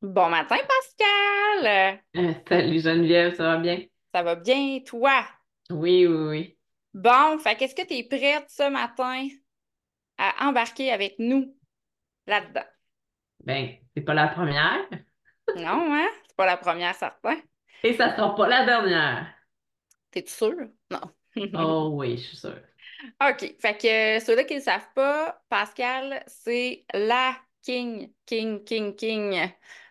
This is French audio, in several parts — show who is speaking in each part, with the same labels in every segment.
Speaker 1: Bon matin, Pascal!
Speaker 2: Salut Geneviève, ça va bien?
Speaker 1: Ça va bien, toi?
Speaker 2: Oui, oui, oui.
Speaker 1: Bon, fait qu'est-ce que tu es prête ce matin à embarquer avec nous là-dedans?
Speaker 2: Ben, c'est pas la première
Speaker 1: Non, hein? C'est pas la première, certain.
Speaker 2: et ça sera pas la dernière.
Speaker 1: T'es-tu sûr? Non.
Speaker 2: Oh oui, je suis sûre.
Speaker 1: OK. Fait que ceux-là qui ne le savent pas, Pascal, c'est la king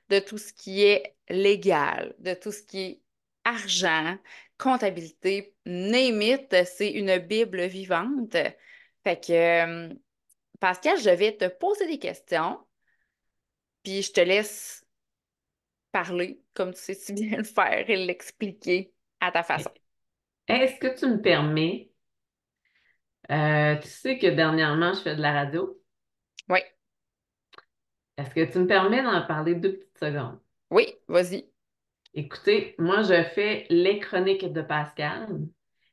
Speaker 1: de tout ce qui est légal, de tout ce qui est argent, comptabilité, name it, c'est une Bible vivante. Fait que, Pascal, je vais te poser des questions, puis je te laisse parler comme tu sais si bien le faire et l'expliquer à ta façon.
Speaker 2: Est-ce que tu me permets, tu sais que dernièrement, je fais de la radio.
Speaker 1: Oui,
Speaker 2: Est-ce que tu me permets d'en parler 2 petites secondes?
Speaker 1: oui, vas-y.
Speaker 2: Écoutez, moi, je fais les chroniques de Pascal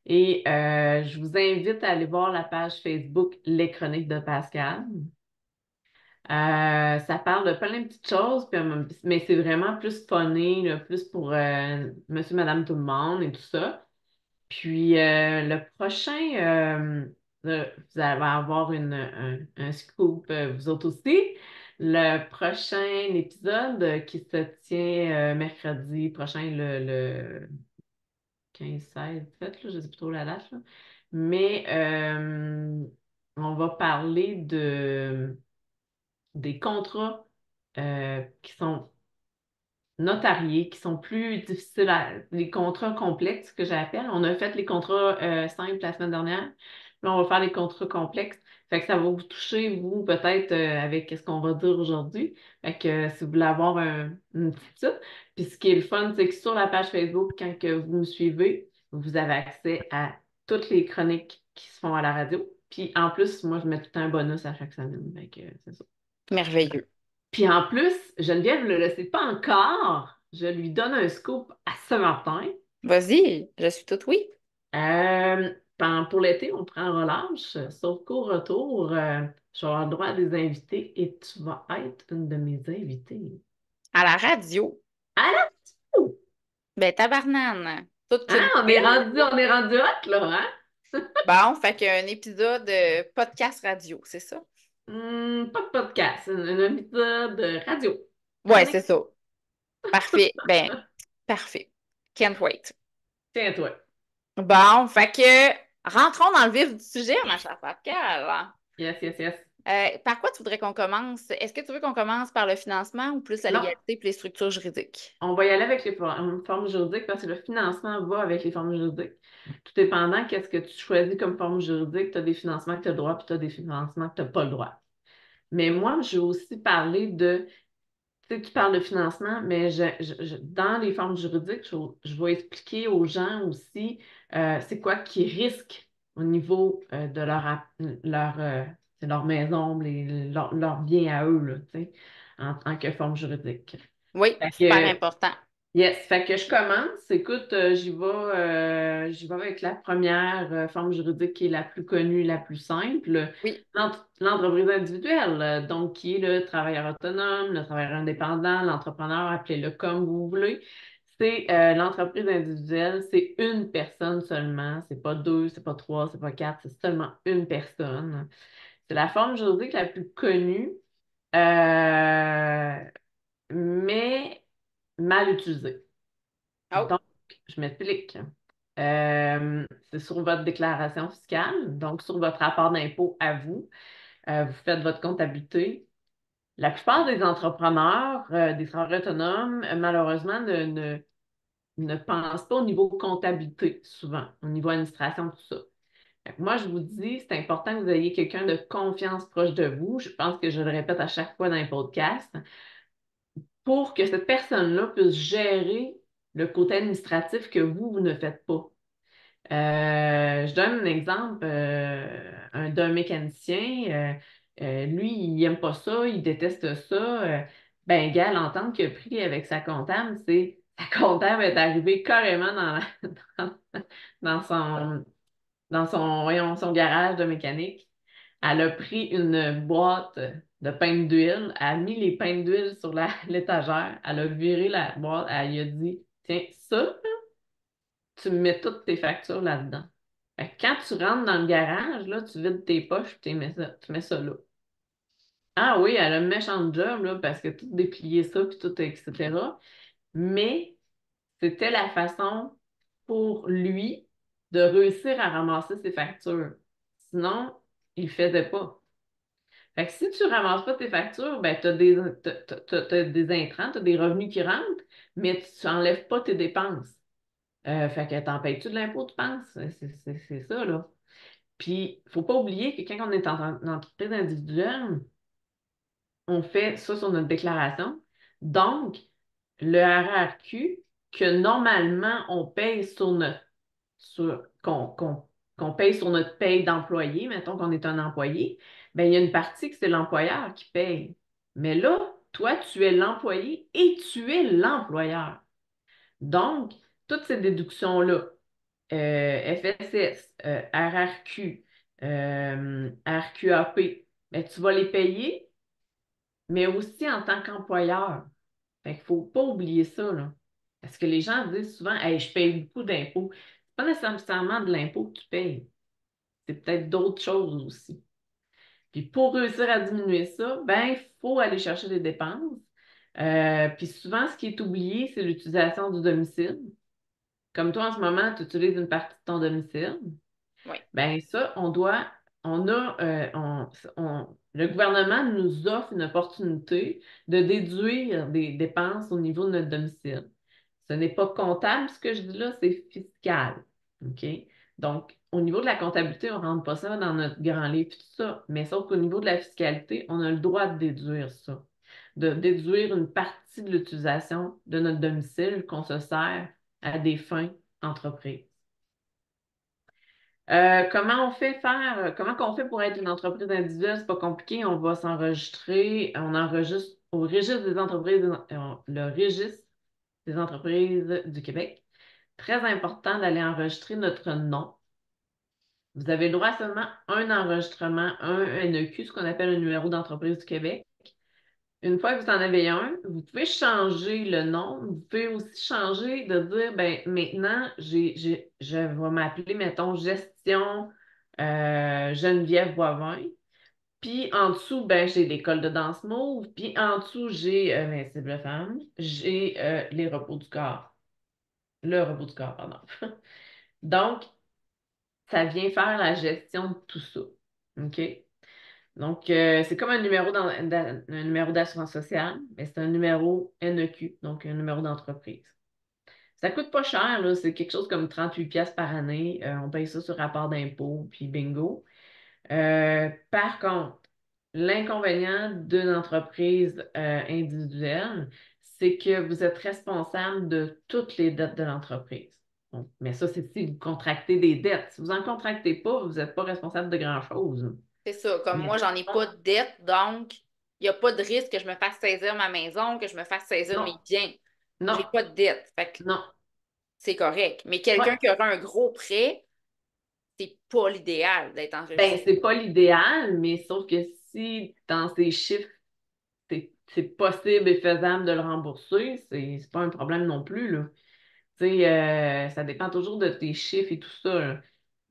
Speaker 2: et je vous invite à aller voir la page Facebook Les Chroniques de Pascal. Ça parle de plein de petites choses, puis, mais c'est vraiment plus funny, là, plus pour monsieur, madame, tout le monde et tout ça. Puis le prochain, vous allez avoir un scoop, vous autres aussi. Le prochain épisode qui se tient mercredi prochain, le 15-16, peut-être, là, je ne sais plus trop la date, là. Mais on va parler des contrats qui sont notariés, qui sont plus difficiles les contrats complexes que j'appelle. On a fait les contrats simples la semaine dernière. Là, on va faire les contrats complexes. Fait que ça va vous toucher, vous, peut-être, avec ce qu'on va dire aujourd'hui. Fait que si vous voulez avoir une petite ça. Puis ce qui est le fun, c'est que sur la page Facebook, quand que vous me suivez, vous avez accès à toutes les chroniques qui se font à la radio. Puis en plus, moi, je mets tout un bonus à chaque semaine. Fait que c'est ça.
Speaker 1: Merveilleux.
Speaker 2: Puis en plus, Geneviève ne le sait pas encore. Je lui donne un scoop à ce matin.
Speaker 1: Vas-y, je suis toute oui.
Speaker 2: Pour l'été, on prend relâche, sauf qu'au retour, je vais avoir le droit à des invités et tu vas être une de mes invitées.
Speaker 1: À la radio.
Speaker 2: À la radio!
Speaker 1: Ben, tabarnane. Toute
Speaker 2: Hein?
Speaker 1: qu'une
Speaker 2: On est rendu hot, là, hein?
Speaker 1: Bon, fait qu'un épisode podcast radio, c'est ça?
Speaker 2: Pas de podcast, un épisode de radio.
Speaker 1: Ouais,
Speaker 2: Chronique.
Speaker 1: c'est ça. Parfait. Ben, parfait. Can't wait.
Speaker 2: Tiens-toi.
Speaker 1: Bon, fait que rentrons dans le vif du sujet, ma chère Pascal.
Speaker 2: Yes, yes, yes.
Speaker 1: Par quoi tu voudrais qu'on commence? Est-ce que tu veux qu'on commence par le financement ou plus la
Speaker 2: Non,
Speaker 1: légalité et les structures juridiques?
Speaker 2: on va y aller avec les formes juridiques parce que le financement va avec les formes juridiques. Tout dépendant qu'est-ce que tu choisis comme forme juridique, tu as des financements que tu as le droit, puis tu as des financements que tu n'as pas le droit. Mais moi, je vais aussi parler tu sais, tu parles de financement, mais dans les formes juridiques, je vais expliquer aux gens aussi c'est quoi qui risque au niveau de c'est leur maison, leur bien à eux, là, tu sais, en tant que forme juridique.
Speaker 1: Oui,
Speaker 2: Fait
Speaker 1: super
Speaker 2: que
Speaker 1: important.
Speaker 2: yes, fait que je commence. Écoute, j'y vais avec la première forme juridique qui est la plus connue, la plus simple,
Speaker 1: Oui,
Speaker 2: l'entreprise individuelle, donc qui est le travailleur autonome, le travailleur indépendant, l'entrepreneur, appelez-le comme vous voulez. C'est l'entreprise individuelle, c'est une personne seulement, c'est pas deux, c'est pas trois, c'est pas quatre, c'est seulement une personne. C'est la forme juridique la plus connue. Euh, mais mal utilisé.
Speaker 1: oh,
Speaker 2: Donc, je m'explique. C'est sur votre déclaration fiscale, donc sur votre rapport d'impôt à vous. Vous faites votre comptabilité. La plupart des entrepreneurs, des travailleurs autonomes, malheureusement, ne pensent pas au niveau comptabilité, souvent, au niveau administration, tout ça. Fait que moi, je vous dis, c'est important que vous ayez quelqu'un de confiance proche de vous. Je pense que je le répète à chaque fois dans les podcasts pour que cette personne-là puisse gérer le côté administratif que vous ne faites pas. Je donne un exemple d'un mécanicien. Lui, il n'aime pas ça, il déteste ça. Ben, gars, l'entente qu'il a pris avec sa comptable, c'est sa comptable est arrivée carrément dans, dans son, voyons, son garage de mécanique. Elle a pris une boîte de peintes d'huile. Elle a mis les peintes d'huile sur l'étagère. Elle a viré la boîte. Elle lui a dit, tiens, ça, tu me mets toutes tes factures là-dedans. Fait que quand tu rentres dans le garage, là, tu vides tes poches, tu mets ça là. Ah oui, elle a un méchant job, là, parce que tout déplier ça, puis tout, etc. Mais c'était la façon pour lui de réussir à ramasser ses factures. Sinon, il le faisait pas. Fait que si tu ramasses pas tes factures, ben, t'as des intrants, t'as des revenus qui rentrent, mais tu n'enlèves pas tes dépenses. Fait que t'en payes-tu de l'impôt, tu penses? C'est ça, là. Puis, faut pas oublier que quand on est en entreprise individuelle, on fait ça sur notre déclaration. Donc, le RRQ que normalement on paye sur notre qu'on paye sur notre paye d'employé, mettons qu'on est un employé, ben il y a une partie que c'est l'employeur qui paye. Mais là, toi, tu es l'employé et tu es l'employeur. Donc, toutes ces déductions-là, FSS, RRQ, RQAP, ben, tu vas les payer, mais aussi en tant qu'employeur. Fait qu'il ne faut pas oublier ça, là. Parce que les gens disent souvent, hey, je paye beaucoup d'impôts. C'est pas nécessairement de l'impôt que tu payes. C'est peut-être d'autres choses aussi. Puis pour réussir à diminuer ça, ben, il faut aller chercher des dépenses. Puis souvent, ce qui est oublié, c'est l'utilisation du domicile. Comme toi, en ce moment, tu utilises une partie de ton domicile.
Speaker 1: Oui,
Speaker 2: Ben ça, on a, le gouvernement nous offre une opportunité de déduire des dépenses au niveau de notre domicile. Ce n'est pas comptable, ce que je dis là, c'est fiscal. OK? Donc, au niveau de la comptabilité, on ne rentre pas ça dans notre grand livre et tout ça, mais sauf qu'au niveau de la fiscalité, on a le droit de déduire ça, de déduire une partie de l'utilisation de notre domicile qu'on se sert à des fins entreprises. Comment qu'on fait pour être une entreprise individuelle? C'est pas compliqué, on va s'enregistrer, on enregistre au registre des entreprises, le registre des entreprises du Québec. Très important d'aller enregistrer notre nom. Vous avez le droit à seulement un enregistrement, un NEQ, ce qu'on appelle le numéro d'entreprise du Québec. Une fois que vous en avez un, vous pouvez changer le nom. Vous pouvez aussi changer de dire, ben maintenant, je vais m'appeler, mettons, Gestion Geneviève Boivin. Puis en dessous, ben, j'ai l'école de danse mauve. Puis en dessous, j'ai Invincible Femme. J'ai les repos du corps. Le repos du corps, pardon. Donc, ça vient faire la gestion de tout ça. OK? Donc, c'est comme un numéro d'assurance sociale, mais c'est un numéro NEQ, donc un numéro d'entreprise. Ça coûte pas cher, là, c'est quelque chose comme 38 pièces par année. On paye ça sur rapport d'impôt, puis bingo. Par contre, l'inconvénient d'une entreprise individuelle, c'est que vous êtes responsable de toutes les dettes de l'entreprise. Bon, mais ça, c'est si vous contractez des dettes. Si vous n'en contractez pas, vous n'êtes pas responsable de grand-chose.
Speaker 1: c'est ça. Comme
Speaker 2: Mais
Speaker 1: moi, j'en ai pas de dette, donc il n'y a pas de risque que je me fasse saisir ma maison, que je me fasse saisir
Speaker 2: non,
Speaker 1: mes biens.
Speaker 2: non,
Speaker 1: J'ai pas de dette. Fait que
Speaker 2: non.
Speaker 1: c'est correct. Mais
Speaker 2: Ouais.
Speaker 1: quelqu'un qui aura un gros prêt, c'est pas l'idéal d'être
Speaker 2: Ben,
Speaker 1: enregistré.
Speaker 2: c'est pas l'idéal, mais sauf que si dans ces chiffres, c'est possible et faisable de le rembourser, c'est pas un problème non plus, là. Tu sais, ça dépend toujours de tes chiffres et tout ça, là.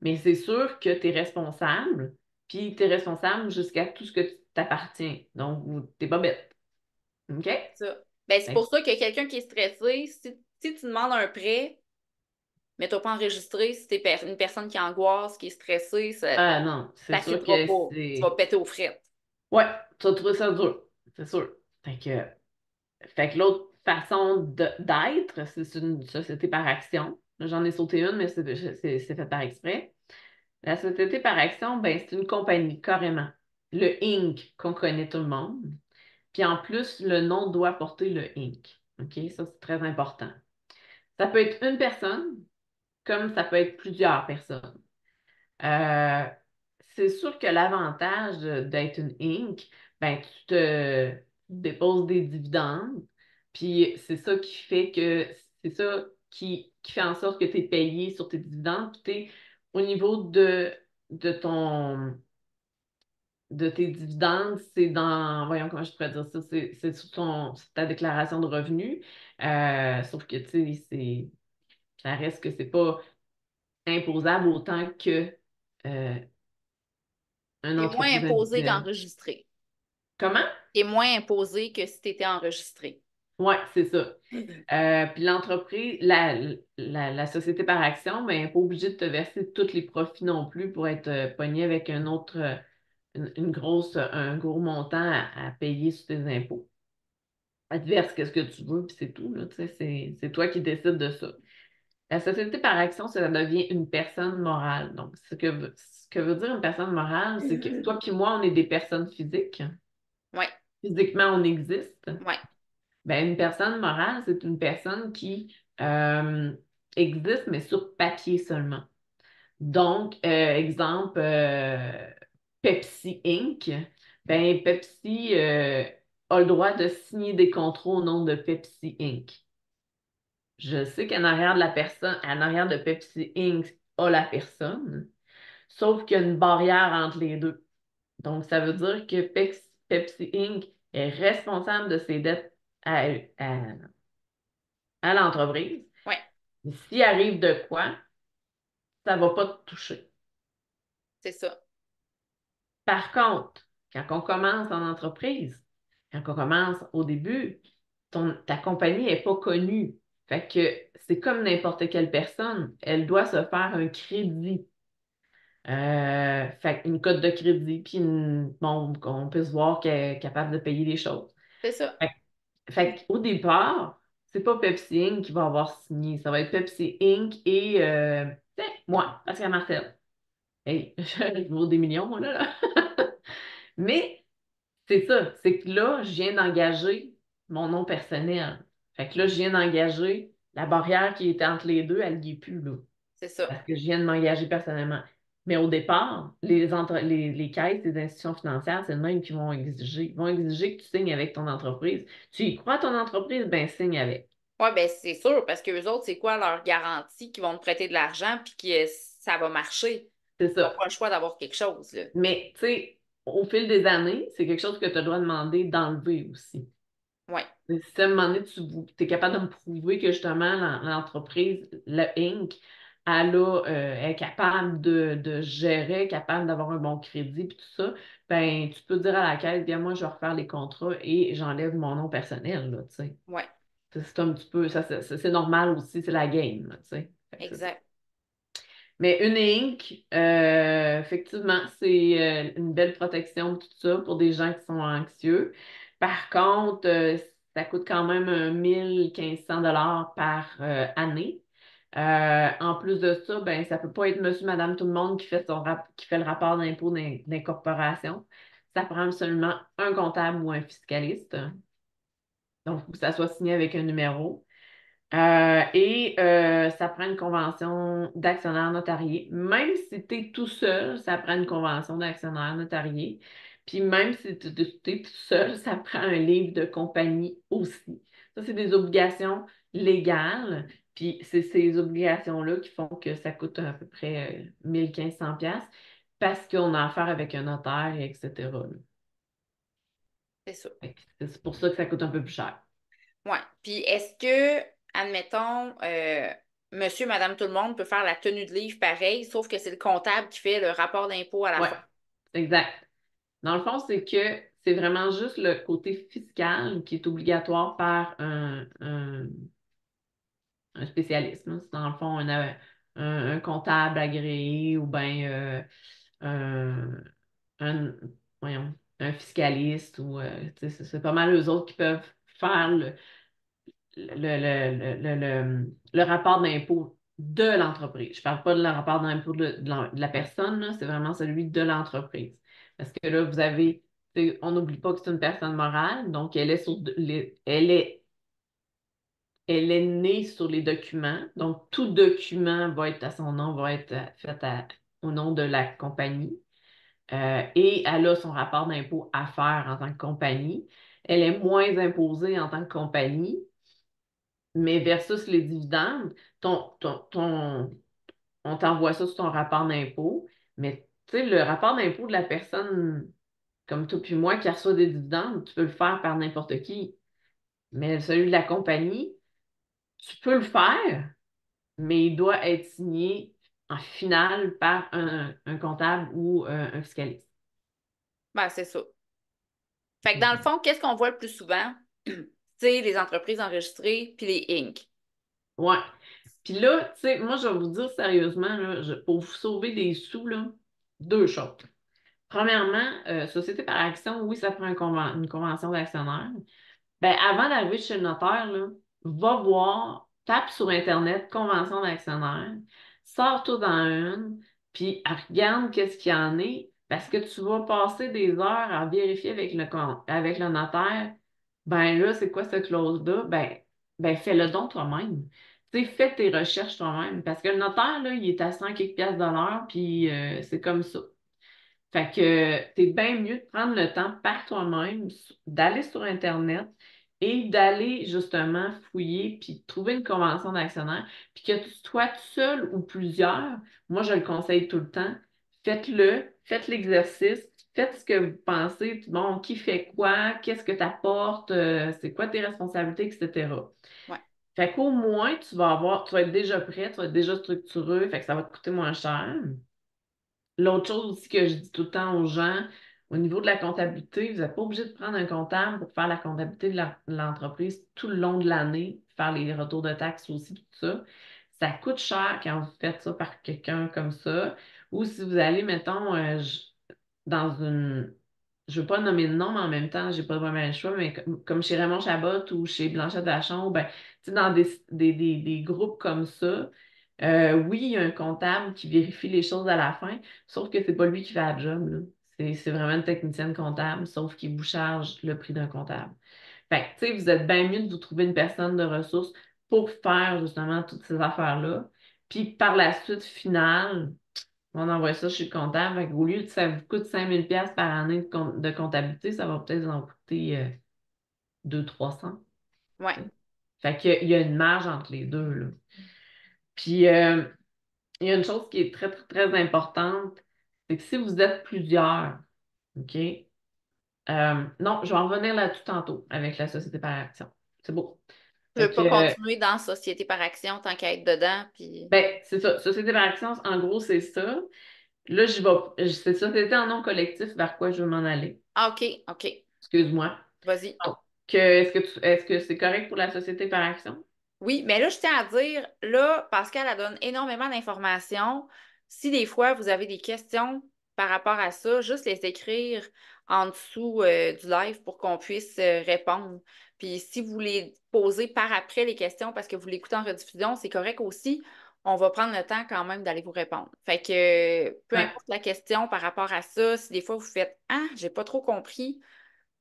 Speaker 2: Mais c'est sûr que tu es responsable, puis tu es responsable jusqu'à tout ce que t'appartient. Donc, t'es pas bête. OK?
Speaker 1: Ça. Ben, c'est
Speaker 2: Fait
Speaker 1: pour ça que quelqu'un qui est stressé, si tu demandes un prêt, mais t'as pas enregistré, si t'es une personne qui angoisse, qui est stressée,
Speaker 2: ah non, c'est
Speaker 1: ça
Speaker 2: sûr
Speaker 1: fitera
Speaker 2: que
Speaker 1: pas. Tu vas
Speaker 2: c'est.
Speaker 1: péter aux frettes.
Speaker 2: Ouais, tu vas trouver ça dur, c'est sûr. Fait que l'autre façon d'être, c'est une société par action. Là, j'en ai sauté une, mais c'est fait par exprès. La société par action, ben, c'est une compagnie, carrément. Le Inc. qu'on connaît tout le monde. Puis en plus, le nom doit porter le Inc. OK? Ça, c'est très important. Ça peut être une personne, comme ça peut être plusieurs personnes. Euh, c'est sûr que l'avantage d'être une Inc., ben, tu te déposes des dividendes, puis c'est ça qui fait que c'est ça qui fait en sorte que tu es payé sur tes dividendes, puis t'es au niveau de ton de tes dividendes, c'est dans, voyons comment je pourrais dire ça, c'est sur ta déclaration de revenus. Sauf que, tu sais, ça reste que c'est pas imposable autant que euh, une
Speaker 1: C'est moins
Speaker 2: entreprise
Speaker 1: imposé
Speaker 2: individuelle.
Speaker 1: qu'enregistré.
Speaker 2: Comment?
Speaker 1: C'est moins imposé que si tu étais enregistré.
Speaker 2: Ouais, c'est ça. Puis l'entreprise, la société par action, ben, n'est pas obligée de te verser tous les profits non plus pour être pogné avec un autre, un gros montant à payer sur tes impôts. Elle te verse qu'est-ce que tu veux, puis c'est tout, là, tu sais, c'est toi qui décides de ça. La société par action, ça devient une personne morale. Donc, ce que veut dire une personne morale, c'est que toi et moi, on est des personnes physiques.
Speaker 1: Oui,
Speaker 2: Physiquement, on existe.
Speaker 1: oui,
Speaker 2: Ben, une personne morale, c'est une personne qui existe, mais sur papier seulement. Donc, exemple, Pepsi Inc. Ben, Pepsi a le droit de signer des contrats au nom de Pepsi Inc. Je sais qu'en arrière de la personne, en arrière de Pepsi Inc. a la personne, sauf qu'il y a une barrière entre les deux. Donc, ça veut dire que Pepsi Inc. est responsable de ses dettes à, à l'entreprise.
Speaker 1: oui,
Speaker 2: Mais s'il arrive de quoi, ça ne va pas te toucher.
Speaker 1: c'est ça.
Speaker 2: Par contre, quand on commence en entreprise, quand on commence au début, ta compagnie n'est pas connue. Fait que c'est comme n'importe quelle personne. Elle doit se faire un crédit. Fait une cote de crédit, puis bon, qu'on puisse voir qu'elle est capable de payer les choses.
Speaker 1: C'est ça.
Speaker 2: Fait qu'au départ, c'est pas Pepsi Inc. qui va avoir signé. Ça va être Pepsi Inc. et moi, Pascal Martel. Hey, je vaux des millions, moi, là. Mais c'est ça, c'est que là, je viens d'engager mon nom personnel. Fait que là, je viens d'engager la barrière qui était entre les deux, elle n'y est plus, là.
Speaker 1: C'est ça.
Speaker 2: Parce que je viens de m'engager personnellement. Mais au départ, les caisses, les institutions financières, c'est le même qui vont exiger. Ils vont exiger que tu signes avec ton entreprise. Tu y crois à ton entreprise, ben signe avec.
Speaker 1: Oui, ben c'est sûr, parce que eux autres, c'est quoi leur garantie qu'ils vont te prêter de l'argent puis que ça va marcher?
Speaker 2: C'est
Speaker 1: Ils n'ont
Speaker 2: ça.
Speaker 1: pas le choix d'avoir quelque chose, là.
Speaker 2: Mais, tu sais, au fil des années, c'est quelque chose que tu dois demander d'enlever aussi.
Speaker 1: Oui,
Speaker 2: Si à un moment donné, tu es capable de me prouver que justement l'entreprise, le Inc., est capable de gérer, capable d'avoir un bon crédit, puis tout ça, ben tu peux dire à la caisse, bien moi, je vais refaire les contrats et j'enlève mon nom personnel, là, tu sais.
Speaker 1: oui,
Speaker 2: C'est un petit peu, ça, c'est normal aussi, c'est la game, là, tu sais. Fait que c'est ça.
Speaker 1: exact.
Speaker 2: Mais une Inc., effectivement, c'est une belle protection, tout ça, pour des gens qui sont anxieux. Par contre, ça coûte quand même 1 500 $ par année. En plus de ça, ben, ça peut pas être monsieur, madame, tout le monde qui fait qui fait le rapport d'impôt d'incorporation. Ça prend seulement un comptable ou un fiscaliste. Donc, il faut que ça soit signé avec un numéro. Ça prend une convention d'actionnaire notarié. Même si tu es tout seul, ça prend une convention d'actionnaire notarié. Puis même si tu es tout seul, ça prend un livre de compagnie aussi. Ça, c'est des obligations légales. Puis c'est ces obligations-là qui font que ça coûte à peu près 1 500$ parce qu'on a affaire avec un notaire, etc. là.
Speaker 1: C'est ça.
Speaker 2: Fait que c'est pour ça que ça coûte un peu plus cher.
Speaker 1: Ouais. Puis est-ce que, admettons, monsieur, madame, tout le monde peut faire la tenue de livre pareil, sauf que c'est le comptable qui fait le rapport d'impôt à la
Speaker 2: Ouais,
Speaker 1: fin.
Speaker 2: exact. Dans le fond, c'est que c'est vraiment juste le côté fiscal qui est obligatoire par un spécialiste, là. C'est dans le fond un comptable agréé ou bien un, voyons, un fiscaliste ou tu sais, c'est pas mal eux autres qui peuvent faire le rapport d'impôt de l'entreprise. Je parle pas de le rapport d'impôt de la personne, là, c'est vraiment celui de l'entreprise. Parce que là, vous avez, tu sais, on n'oublie pas que c'est une personne morale, donc elle est née sur les documents. Donc, tout document va être à son nom, va être fait au nom de la compagnie. Et elle a son rapport d'impôt à faire en tant que compagnie. Elle est moins imposée en tant que compagnie. Mais versus les dividendes, on t'envoie ça sur ton rapport d'impôt, mais tu sais, le rapport d'impôt de la personne comme toi puis moi, qui reçoit des dividendes, tu peux le faire par n'importe qui. Mais celui de la compagnie, tu peux le faire, mais il doit être signé en finale par un comptable ou un fiscaliste.
Speaker 1: Ben, c'est ça. Fait que dans le
Speaker 2: Mhm.
Speaker 1: fond, qu'est-ce qu'on voit le plus souvent? C'est les entreprises enregistrées puis les Inc.
Speaker 2: Ouais. Puis là, tu sais, moi, je vais vous dire sérieusement, là, pour vous sauver des sous, là, deux choses. Premièrement, société par action, oui, ça prend une convention d'actionnaire. Ben, avant d'arriver chez le notaire, là, va voir, tape sur Internet convention d'actionnaire, sors-toi dans une, puis regarde qu'est-ce qu'il y en est, parce que tu vas passer des heures à vérifier avec le notaire, ben là, c'est quoi cette clause-là? Ben fais-le donc toi-même. Tu sais, fais tes recherches toi-même, parce que le notaire, là, il est à 100 quelques piastres de l'heure, puis c'est comme ça. Fait que t'es bien mieux de prendre le temps par toi-même, d'aller sur Internet et d'aller justement fouiller puis trouver une convention d'actionnaire. Puis que tu sois tout seul ou plusieurs, moi je le conseille tout le temps, faites-le, faites l'exercice, faites ce que vous pensez, bon, qui fait quoi, qu'est-ce que tu apportes, c'est quoi tes responsabilités, etc.
Speaker 1: Ouais,
Speaker 2: Fait qu'au moins, tu vas être déjà prêt, tu vas être déjà structuré, fait que ça va te coûter moins cher. L'autre chose aussi que je dis tout le temps aux gens, au niveau de la comptabilité, vous n'êtes pas obligé de prendre un comptable pour faire la comptabilité de l'entreprise tout le long de l'année, faire les retours de taxes aussi, tout ça. Ça coûte cher quand vous faites ça par quelqu'un comme ça. Ou si vous allez, mettons, dans une. Je ne veux pas nommer de nom, mais en même temps, j'ai pas vraiment le choix, mais comme chez Raymond Chabot ou chez Blanchette Vachon, ben, tu sais, dans des groupes comme ça, oui, il y a un comptable qui vérifie les choses à la fin, sauf que c'est pas lui qui fait la job, là. C'est vraiment une technicienne comptable, sauf qu'il vous charge le prix d'un comptable. Fait que, tu sais, vous êtes bien mieux de vous trouver une personne de ressources pour faire justement toutes ces affaires-là. Puis par la suite finale, on envoie ça chez le comptable. Fait qu'au lieu de ça vous coûte 5 000 $ par année de comptabilité, ça va peut-être en coûter 200-300.
Speaker 1: ouais.
Speaker 2: Tu sais. Fait qu'il y a une marge entre les deux, là. Puis il y a une chose qui est très, très, très importante, c'est que si vous êtes plusieurs, OK? Non, je vais en revenir là-dessus tantôt avec la société par action. C'est beau.
Speaker 1: Je
Speaker 2: Fait
Speaker 1: veux pas
Speaker 2: que,
Speaker 1: continuer dans Société par action tant qu'à être dedans, puis...
Speaker 2: ben, c'est ça. Société par action, en gros, c'est ça. Là, c'est société en nom collectif vers quoi je veux m'en aller.
Speaker 1: Ah, OK, OK.
Speaker 2: Excuse-moi.
Speaker 1: Vas-y.
Speaker 2: Donc, est-ce que c'est correct pour la société par action?
Speaker 1: Oui, mais là, je tiens à dire, là, Pascal, elle donne énormément d'informations. Si des fois, vous avez des questions par rapport à ça, juste les écrire en dessous du live pour qu'on puisse répondre. Puis si vous les posez par après les questions parce que vous l'écoutez en rediffusion, c'est correct aussi. On va prendre le temps quand même d'aller vous répondre. Fait que peu
Speaker 2: Ouais.
Speaker 1: importe la question par rapport à ça, si des fois vous faites Ah, j'ai pas trop compris,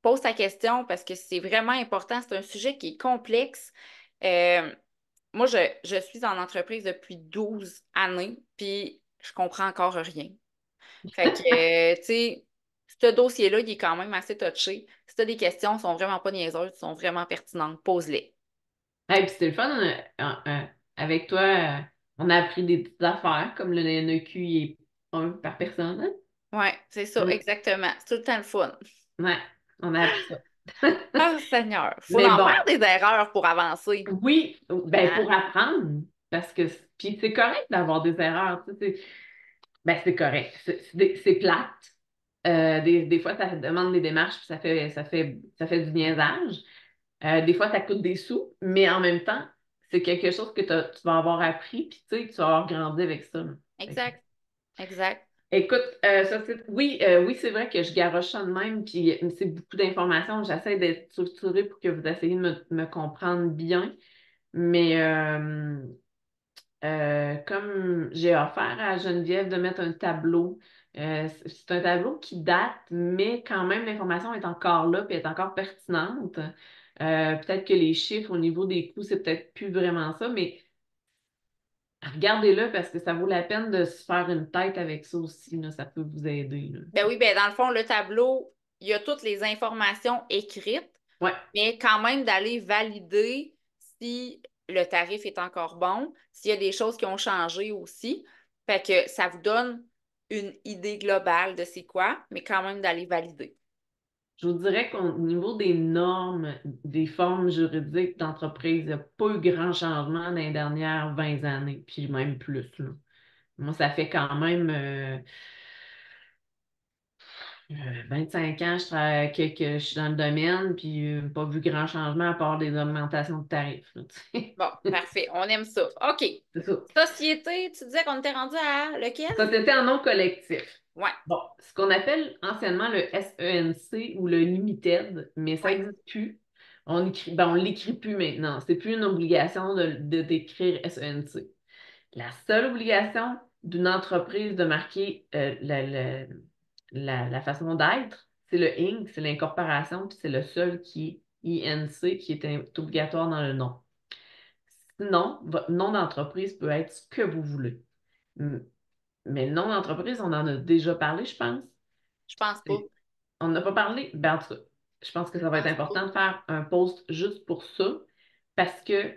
Speaker 1: pose ta question parce que c'est vraiment important. C'est un sujet qui est complexe. Euh, Moi, je suis en entreprise depuis 12 années, puis je comprends encore rien. Fait que, tu sais, ce dossier-là, il est quand même assez touché. Si tu as des questions, elles sont vraiment pas niaiseuses, elles sont vraiment pertinentes, pose-les.
Speaker 2: Hey, puis c'était le fun avec toi. On a appris des petites affaires comme le NEQ il est un par personne. Hein?
Speaker 1: Ouais, c'est ça,
Speaker 2: Mm.
Speaker 1: exactement. C'est tout le temps le fun.
Speaker 2: Ouais, on a appris ça.
Speaker 1: Ah, Seigneur, faut
Speaker 2: Mais
Speaker 1: en
Speaker 2: bon,
Speaker 1: faire des erreurs pour avancer.
Speaker 2: oui, ben
Speaker 1: Hein?
Speaker 2: pour apprendre, parce que puis c'est correct d'avoir des erreurs. Tu sais, ben c'est correct. C'est plate. Des fois, ça demande des démarches, puis ça fait du niaisage. Des fois, ça coûte des sous, mais en même temps, c'est quelque chose que tu vas avoir appris, puis tu sais, tu vas avoir grandi avec ça. Là. Fait que-
Speaker 1: Exact, exact.
Speaker 2: Écoute, oui, oui, c'est vrai que je garoche ça de même, puis c'est beaucoup d'informations. J'essaie d'être structurée pour que vous essayiez de me comprendre bien, mais comme j'ai offert à Geneviève de mettre un tableau, c'est un tableau qui date, mais quand même, l'information est encore là, puis est encore pertinente. Peut-être que les chiffres au niveau des coûts, c'est peut-être plus vraiment ça, mais regardez-le parce que ça vaut la peine de se faire une tête avec ça aussi, là, ça peut vous aider, là.
Speaker 1: Ben oui, ben dans le fond, le tableau, il y a toutes les informations écrites,
Speaker 2: Ouais,
Speaker 1: mais quand même d'aller valider si le tarif est encore bon, s'il y a des choses qui ont changé aussi. Fait que ça vous donne une idée globale de c'est quoi, mais quand même d'aller valider.
Speaker 2: Je vous dirais qu'au niveau des normes, des formes juridiques d'entreprise, il n'y a pas eu grand changement dans les dernières 20 années, puis même plus, là. Moi, ça fait quand même 25 ans que je suis dans le domaine, puis pas vu grand changement à part des augmentations de tarifs, là, tu sais.
Speaker 1: Bon, parfait. On aime ça. OK.
Speaker 2: C'est ça.
Speaker 1: Société, tu disais qu'on était rendu à lequel?
Speaker 2: Société en nom collectif.
Speaker 1: Ouais,
Speaker 2: Bon, ce qu'on appelle anciennement le SENC ou le Limited, mais ça
Speaker 1: ouais.
Speaker 2: n'existe plus. On l'écrit plus maintenant. C'est plus une obligation d'écrire SENC. La seule obligation d'une entreprise de marquer la façon d'être, c'est le Inc., c'est l'incorporation, puis c'est le seul qui est INC, qui est obligatoire dans le nom. Sinon, votre nom d'entreprise peut être ce que vous voulez. M- Mais le nom d'entreprise, on en a déjà parlé, je pense.
Speaker 1: Je pense pas.
Speaker 2: On n'a pas parlé. Ben, en tout cas, je pense que
Speaker 1: Je
Speaker 2: ça va être
Speaker 1: pense pas.
Speaker 2: important de faire un post juste pour ça, parce que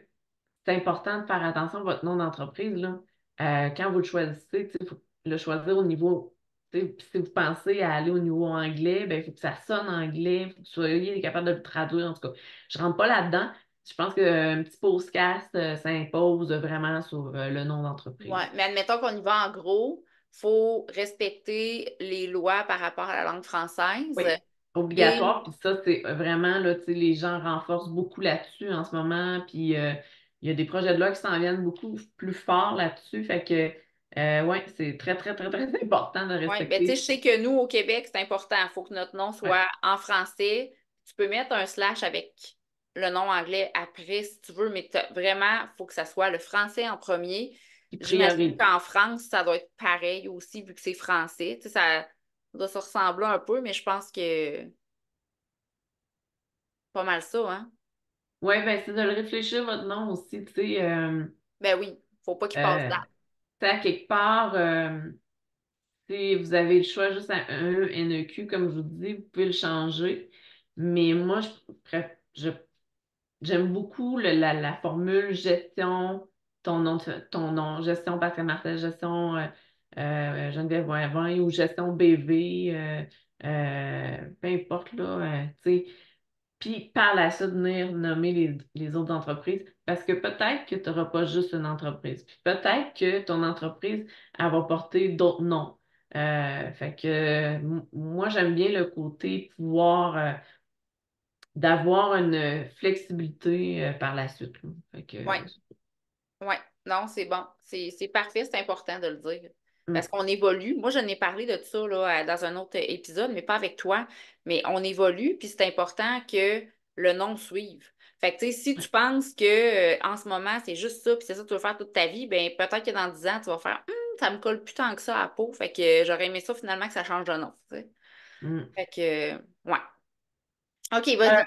Speaker 2: c'est important de faire attention à votre nom d'entreprise, là. Quand vous le choisissez, il faut le choisir au niveau. Si vous pensez à aller au niveau anglais, ben, il faut que ça sonne anglais, il faut que vous soyez capable de le traduire. En tout cas, je ne rentre pas là-dedans. Je pense qu'un petit podcast s'impose vraiment sur le nom d'entreprise.
Speaker 1: Ouais, mais admettons qu'on y va en gros, faut respecter les lois par rapport à la langue française.
Speaker 2: Oui,
Speaker 1: Et
Speaker 2: obligatoire. Puis ça, c'est vraiment, là, tu sais, les gens renforcent beaucoup là-dessus en ce moment. Puis il y a des projets de loi qui s'en viennent beaucoup plus forts là-dessus. Fait que, ouais, c'est très, très, très, très important de
Speaker 1: ouais, ben tu sais, je
Speaker 2: respecter.
Speaker 1: sais que nous, au Québec, c'est important. Il faut que notre nom
Speaker 2: Ouais,
Speaker 1: soit en français. Tu peux mettre un slash avec le nom anglais après si tu veux, mais vraiment, il faut que ça soit le français en premier.
Speaker 2: qui
Speaker 1: J'imagine
Speaker 2: priorise.
Speaker 1: qu'en France, ça doit être pareil aussi, vu que c'est français. Tu sais, ça doit se ressembler un peu, mais je pense que pas mal ça, hein?
Speaker 2: Ouais, ben, c'est de le réfléchir votre nom aussi, tu sais.
Speaker 1: Ben oui, faut pas qu'il passe
Speaker 2: Euh,
Speaker 1: date.
Speaker 2: tu sais, à quelque part, si vous avez le choix juste à un NEQ, comme je vous dis, vous pouvez le changer. Mais moi, j'aime beaucoup la formule gestion, ton nom, gestion Pascal Martel, gestion Geneviève Boivin ou gestion BV, peu importe, là, tu sais. Puis par la suite, venir nommer les autres entreprises parce que peut-être que tu n'auras pas juste une entreprise. Puis peut-être que ton entreprise, elle va porter d'autres noms. Fait que moi, j'aime bien le côté pouvoir d'avoir une flexibilité par la suite, là. Fait que,
Speaker 1: Ouais. Oui, non, c'est bon. C'est parfait, c'est important de le dire. Parce
Speaker 2: mm,
Speaker 1: qu'on évolue. Moi, je n'ai parlé de ça là, dans un autre épisode, mais pas avec toi. Mais on évolue, puis c'est important que le nom suive. Fait que, tu sais, si tu penses que en ce moment, c'est juste ça, puis c'est ça que tu veux faire toute ta vie, ben peut-être que dans 10 ans, tu vas faire ça me colle plus tant que ça à la peau. Fait que j'aurais aimé ça finalement que ça change de nom. Tu sais.
Speaker 2: mm.
Speaker 1: Fait que, ouais. OK,
Speaker 2: Euh,
Speaker 1: vas-y.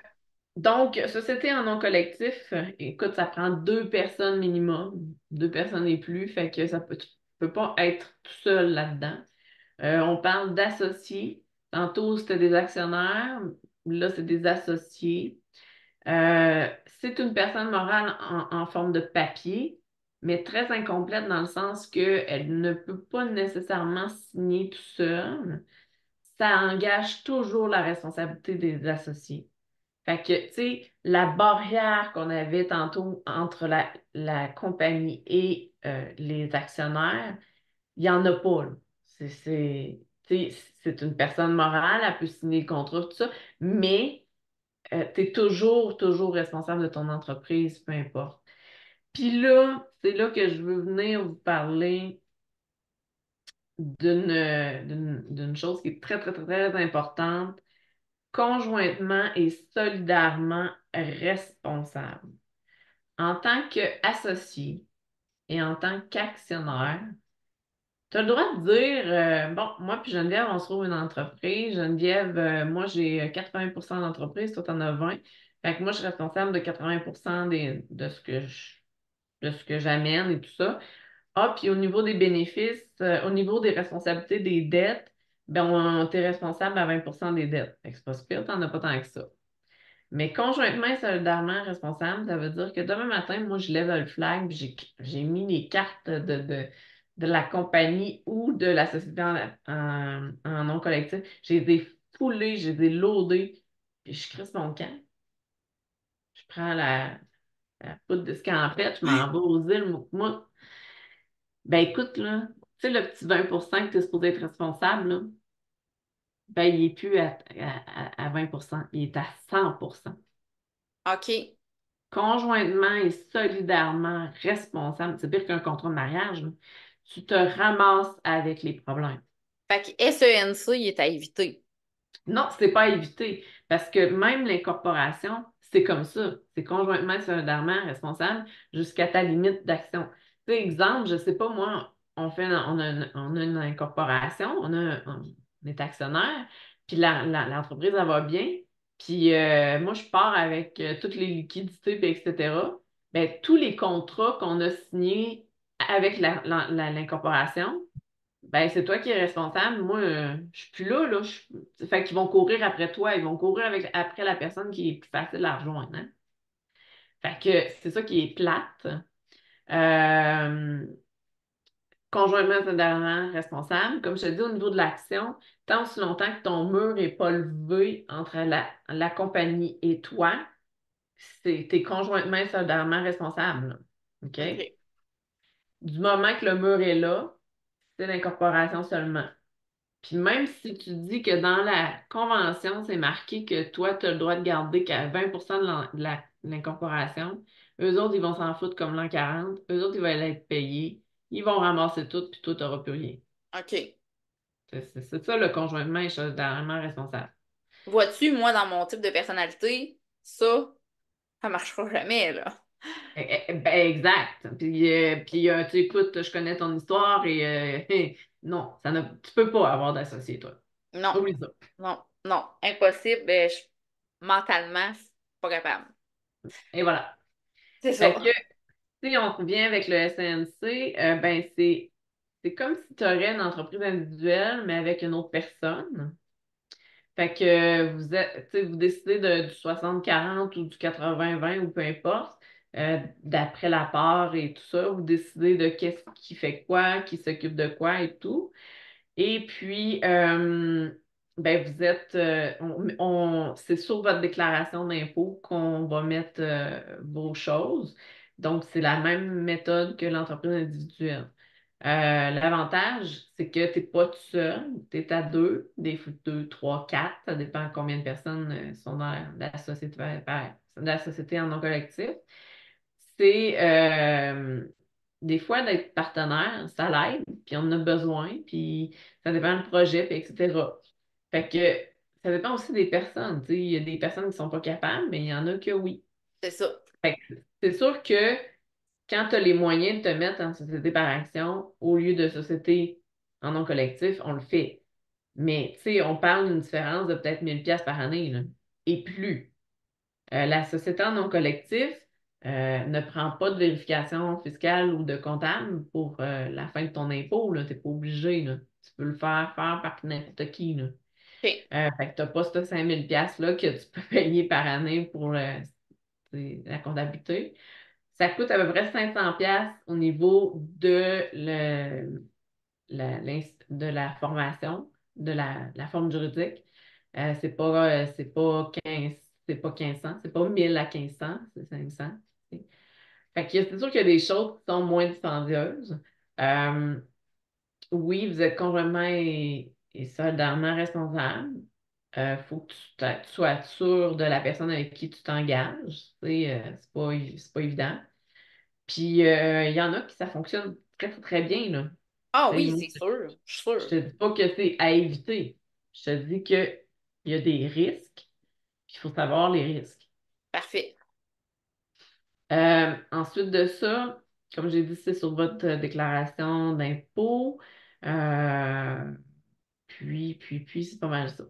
Speaker 2: donc, société en nom collectif, écoute, ça prend deux personnes minimum, deux personnes et plus, fait que tu peux pas être tout seul là-dedans. On parle d'associés. Tantôt, c'était des actionnaires. Là, c'est des associés. C'est une personne morale en forme de papier, mais très incomplète dans le sens qu'elle ne peut pas nécessairement signer tout seul. Ça engage toujours la responsabilité des associés. Fait que, tu sais, la barrière qu'on avait tantôt entre la compagnie et les actionnaires, il n'y en a pas, là. Tu sais, c'est une personne morale, elle peut signer le contrat, tout ça, mais tu es toujours, toujours responsable de ton entreprise, peu importe. Puis là, c'est là que je veux venir vous parler d'une chose qui est très, très, très, très importante, conjointement et solidairement responsable. En tant qu'associé et en tant qu'actionnaire, tu as le droit de dire, bon, moi puis Geneviève, on se trouve une entreprise. Geneviève, moi, j'ai 80% d'entreprise, toi, t'en as 20. Fait que moi, je suis responsable de 80% de ce que j'amène et tout ça. Ah, puis au niveau des bénéfices, au niveau des responsabilités des dettes, ben, t'es responsable à 20% des dettes. Fait que c'est pas super, t'en as pas tant que ça. Mais conjointement et solidairement responsable, ça veut dire que demain matin, moi, je lève le flag, puis j'ai mis les cartes de la compagnie ou de la société en nom collectif. J'ai des poulés, je les ai loadés, puis je crisse mon camp. Je prends la poudre de scampette, je m'en vais aux îles Moukmouk. Ben écoute, là, tu sais, le petit 20% que tu es supposé être responsable, là, ben il n'est plus à 20%, il est à 100%.
Speaker 1: OK.
Speaker 2: Conjointement et solidairement responsable, c'est pire qu'un contrat de mariage, là. Tu te ramasses avec les problèmes.
Speaker 1: Fait que SENC, il est à éviter.
Speaker 2: Non, c'est pas à éviter, parce que même l'incorporation, c'est comme ça. C'est conjointement et solidairement responsable jusqu'à ta limite d'action. Tu sais, exemple, je sais pas, moi, on a une incorporation, on est actionnaire, puis l'entreprise, elle va bien, puis moi, je pars avec toutes les liquidités, puis etc. Ben, tous les contrats qu'on a signés avec l'incorporation, ben, c'est toi qui es responsable. Moi, je suis plus là, là. Fait qu'ils vont courir après toi. Ils vont courir après la personne qui est plus facile à rejoindre, hein. Fait que c'est ça qui est plate. Euh, Conjointement solidairement responsable. Comme je te dis, au niveau de l'action, tant aussi longtemps que ton mur n'est pas levé entre la compagnie et toi, t'es conjointement solidairement responsable, là. OK?
Speaker 1: OK.
Speaker 2: Du moment que le mur est là, c'est l'incorporation seulement. Puis même si tu dis que dans la convention, c'est marqué que toi, tu as le droit de garder qu'à 20% de l'incorporation, eux autres, ils vont s'en foutre comme l'an 40. Eux autres, ils vont aller être payés. Ils vont ramasser tout, puis toi, tu n'auras plus rien.
Speaker 1: OK.
Speaker 2: C'est ça le conjointement et solidairement responsable.
Speaker 1: Vois-tu, moi, dans mon type de personnalité, ça marchera jamais, là.
Speaker 2: Ben, exact. Puis tu écoutes, je connais ton histoire et non, tu peux pas avoir d'associé, toi.
Speaker 1: Non,
Speaker 2: Oublie ça.
Speaker 1: non, non. Impossible. Mentalement, je suis pas capable.
Speaker 2: Et voilà.
Speaker 1: C'est
Speaker 2: Fait
Speaker 1: ça.
Speaker 2: que si on revient avec le SNC, ben c'est comme si tu aurais une entreprise individuelle, mais avec une autre personne. Fait que vous êtes, tu sais, vous décidez du 60-40 ou du 80-20 ou peu importe, d'après la part et tout ça, vous décidez de qu'est-ce qui fait quoi, qui s'occupe de quoi et tout. Et puis, ben vous êtes, c'est sur votre déclaration d'impôt qu'on va mettre vos choses. Donc, c'est la même méthode que l'entreprise individuelle. L'avantage, c'est que tu n'es pas tout seul, tu es à deux, des fois deux, trois, quatre, ça dépend combien de personnes sont dans la société, la société en non collectif. C'est des fois d'être partenaire, ça l'aide, puis on en a besoin, puis ça dépend du projet, puis etc. Fait que ça dépend aussi des personnes. Tu sais, il y a des personnes qui ne sont pas capables, mais il y en a que oui.
Speaker 1: C'est ça.
Speaker 2: Fait que c'est sûr que quand tu as les moyens de te mettre en société par action au lieu de société en non collectif, on le fait. Mais tu sais, on parle d'une différence de peut-être 1000$ par année, là, et plus. La société en non collectif ne prend pas de vérification fiscale ou de comptable pour la fin de ton impôt. Tu n'es pas obligé, là. Tu peux le faire par n'importe qui, là.
Speaker 1: OK.
Speaker 2: Fait que tu n'as pas ce 5000$ là que tu peux payer par année pour la comptabilité. Ça coûte à peu près 500$ au niveau de la formation, de la forme juridique. C'est pas 1500, c'est pas 1000 à 1500, c'est 500. Fait que c'est sûr qu'il y a des choses qui sont moins dispendieuses. Euh, oui, vous êtes complètement et solidairement responsable. Il faut que tu sois sûr de la personne avec qui tu t'engages. Tu sais, c'est pas évident. Puis, il y en a qui ça fonctionne très, très, très bien, là.
Speaker 1: Ah
Speaker 2: Tu sais,
Speaker 1: oui,
Speaker 2: moi,
Speaker 1: c'est sûr. Je suis
Speaker 2: je
Speaker 1: sûre.
Speaker 2: te dis pas que c'est à éviter. Je te dis qu'il y a des risques, puis il faut savoir les risques.
Speaker 1: Parfait.
Speaker 2: Ensuite de ça, comme j'ai dit, c'est sur votre déclaration d'impôt. Euh, puis, c'est pas mal ça.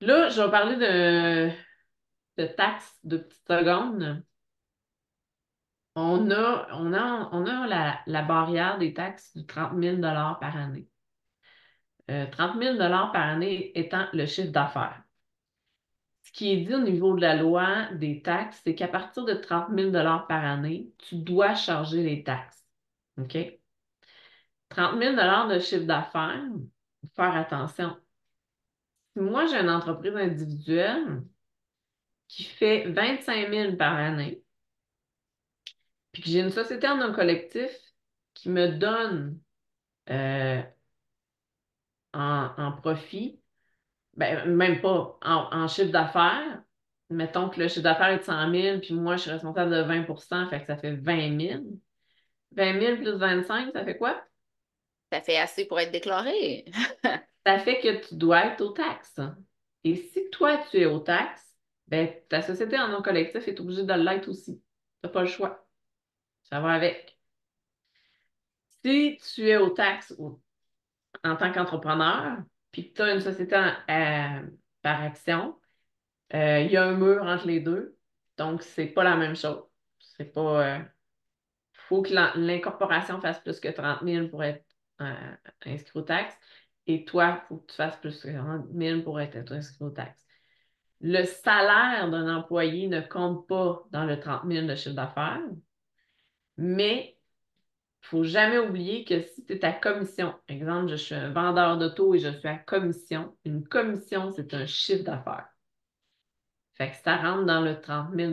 Speaker 2: Là, je vais parler de taxes de petites secondes. On a la barrière des taxes de 30 000$ par année. 30 000$ par année étant le chiffre d'affaires. Ce qui est dit au niveau de la loi des taxes, c'est qu'à partir de 30 000$ par année, tu dois charger les taxes. OK? 30 000$ de chiffre d'affaires, faut faire attention. si moi j'ai une entreprise individuelle qui fait 25 000 par année, puis que j'ai une société en un collectif qui me donne euh, en profit, ben, même pas en chiffre d'affaires. Mettons que le chiffre d'affaires est de 100 000, puis moi, je suis responsable de 20%, fait que ça fait 20 000. 20 000 plus 25, ça fait quoi?
Speaker 1: Ça fait assez pour être déclaré.
Speaker 2: Ça fait que tu dois être aux taxes. Et si toi, tu es aux taxes, ben, ta société en non collectif est obligée de l'être aussi. Tu n'as pas le choix. Ça va avec. Si tu es aux taxes en tant qu'entrepreneur, puis que tu as une société par action, il y a un mur entre les deux. Donc, c'est pas la même chose. C'est pas. Faut que l'incorporation fasse plus que 30 000 pour être inscrit aux taxes. Et toi, il faut que tu fasses plus que 30 000 pour être inscrit aux taxes. Le salaire d'un employé ne compte pas dans le 30 000 de chiffre d'affaires, mais il ne faut jamais oublier que si tu es à commission, exemple, je suis un vendeur d'auto et je suis à commission, une commission, c'est un chiffre d'affaires. Fait que ça rentre dans le 30 000.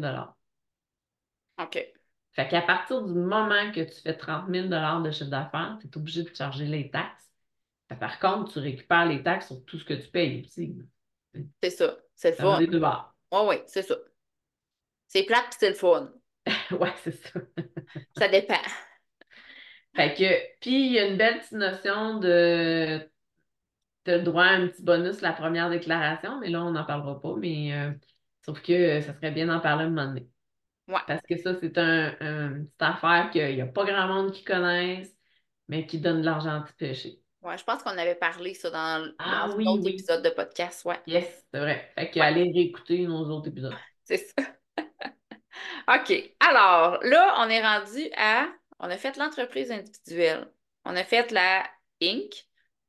Speaker 1: OK.
Speaker 2: Fait qu'à partir du moment que tu fais 30 000 de chiffre d'affaires, tu es obligé de charger les taxes. Par contre, tu récupères les taxes sur tout ce que tu payes aussi.
Speaker 1: C'est ça. C'est le
Speaker 2: Ça va
Speaker 1: fun.
Speaker 2: des deux bords.
Speaker 1: Oui, oui, c'est ça. C'est plate puis c'est le fun.
Speaker 2: Ouais, c'est ça.
Speaker 1: Ça dépend.
Speaker 2: Fait que, puis il y a une belle petite notion de tu as le droit à un petit bonus la première déclaration, mais là, on n'en parlera pas, mais sauf que ça serait bien d'en parler un moment donné.
Speaker 1: Ouais.
Speaker 2: Parce que ça, c'est une petite affaire qu'il n'y a pas grand monde qui connaisse, mais qui donne de l'argent anti-péché.
Speaker 1: Ouais, je pense qu'on avait parlé ça dans
Speaker 2: Ah
Speaker 1: un
Speaker 2: oui,
Speaker 1: autre
Speaker 2: oui.
Speaker 1: épisode de podcast. Ouais.
Speaker 2: Yes, c'est vrai. Fait que
Speaker 1: Ouais,
Speaker 2: allez réécouter nos autres épisodes.
Speaker 1: c'est ça. OK. Alors, là, on est rendu à. On a fait l'entreprise individuelle. On a fait la Inc.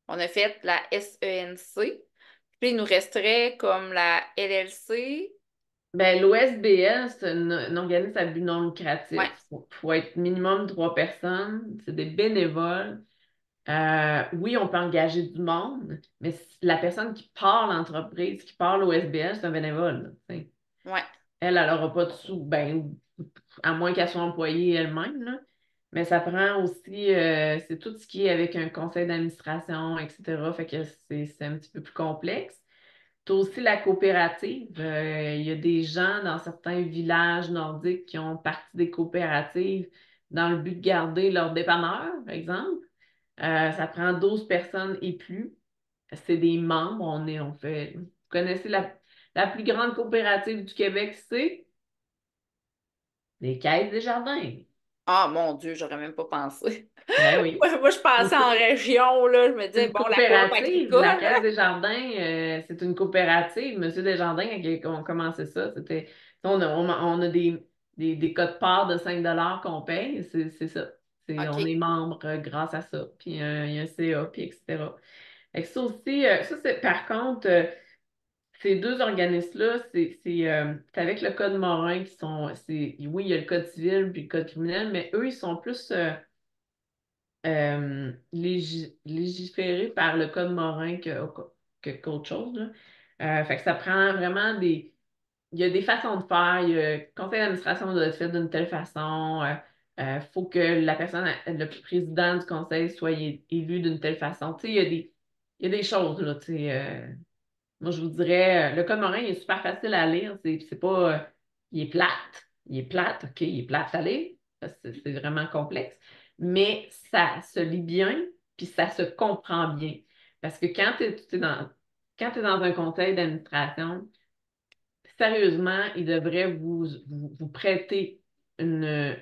Speaker 1: On a fait la SENC. Puis, il nous resterait comme la LLC.
Speaker 2: Ben, l'OSBL, c'est un organisme à but non lucratif.
Speaker 1: Ouais,
Speaker 2: Faut être minimum 3 personnes. C'est des bénévoles. Oui, on peut engager du monde, mais la personne qui part l'entreprise, qui part l'OSBL, c'est un bénévole, là, tu sais.
Speaker 1: ouais,
Speaker 2: Elle n'aura pas de sous, ben, à moins qu'elle soit employée elle-même, là. Mais ça prend aussi, c'est tout ce qui est avec un conseil d'administration, etc. Fait que c'est un petit peu plus complexe. Tu as aussi la coopérative. Il y a des gens dans certains villages nordiques qui ont parti des coopératives dans le but de garder leur dépanneur, par exemple. Ça prend 12 personnes et plus. C'est des membres. On fait. Vous connaissez la plus grande coopérative du Québec, c'est les Caisses des Jardins.
Speaker 1: ah, mon Dieu, j'aurais même pas pensé.
Speaker 2: Ben oui.
Speaker 1: Moi, je pensais en région, là. Je me disais,
Speaker 2: Une
Speaker 1: bon, la coop
Speaker 2: coopérative, la
Speaker 1: agricole.
Speaker 2: Caisse des Jardins, c'est une coopérative. Monsieur Desjardins, quand on a commencé ça, c'était. On a des codes parts de 5 qu'on paye. C'est ça. On
Speaker 1: OK.
Speaker 2: est membre grâce à ça. Puis il y a un CA, puis etc. Fait que ça aussi, ça, c'est par contre, ces deux organismes-là, c'est avec le Code Morin qui sont. Oui, il y a le Code civil puis le Code criminel, mais eux, ils sont plus légiférés par le Code Morin qu'autre chose, là. Fait que ça prend vraiment des. Il y a des façons de faire. Le conseil d'administration doit être fait d'une telle façon. Faut que la personne, le président du conseil soit élu d'une telle façon. Tu sais, il y a des choses, là, tu sais. Moi, je vous dirais, le code Morin, il est super facile à lire. C'est pas, il est plate. Il est plate, OK, il est plate à lire, parce que c'est vraiment complexe. Mais ça se lit bien, puis ça se comprend bien. Parce que quand tu es dans un conseil d'administration, sérieusement, il devrait vous prêter une,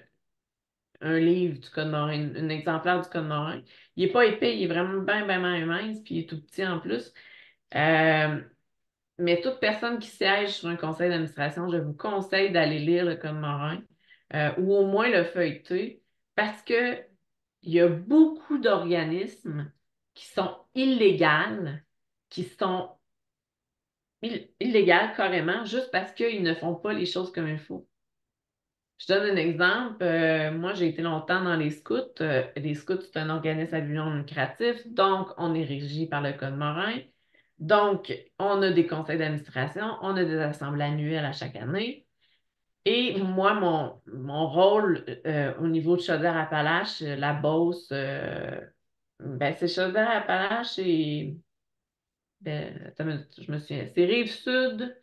Speaker 2: un livre du Code Morin, un exemplaire du Code Morin. Il n'est pas épais, il est vraiment bien, bien, bien mince, puis il est tout petit en plus. Euh, mais toute personne qui siège sur un conseil d'administration, je vous conseille d'aller lire le Code Morin ou au moins le feuilleter parce que il y a beaucoup d'organismes qui sont illégaux, qui sont illégales carrément juste parce qu'ils ne font pas les choses comme il faut. Je donne un exemple. Moi, j'ai été longtemps dans les scouts. Les scouts, c'est un organisme à but non lucratif, donc on est régi par le Code Morin. Donc, on a des conseils d'administration, on a des assemblées annuelles à chaque année. Et moi, mon rôle au niveau de Chaudière-Appalaches, la Beauce, ben, c'est Chaudière-Appalaches et attends une minute, je me souviens, c'est Rive-Sud.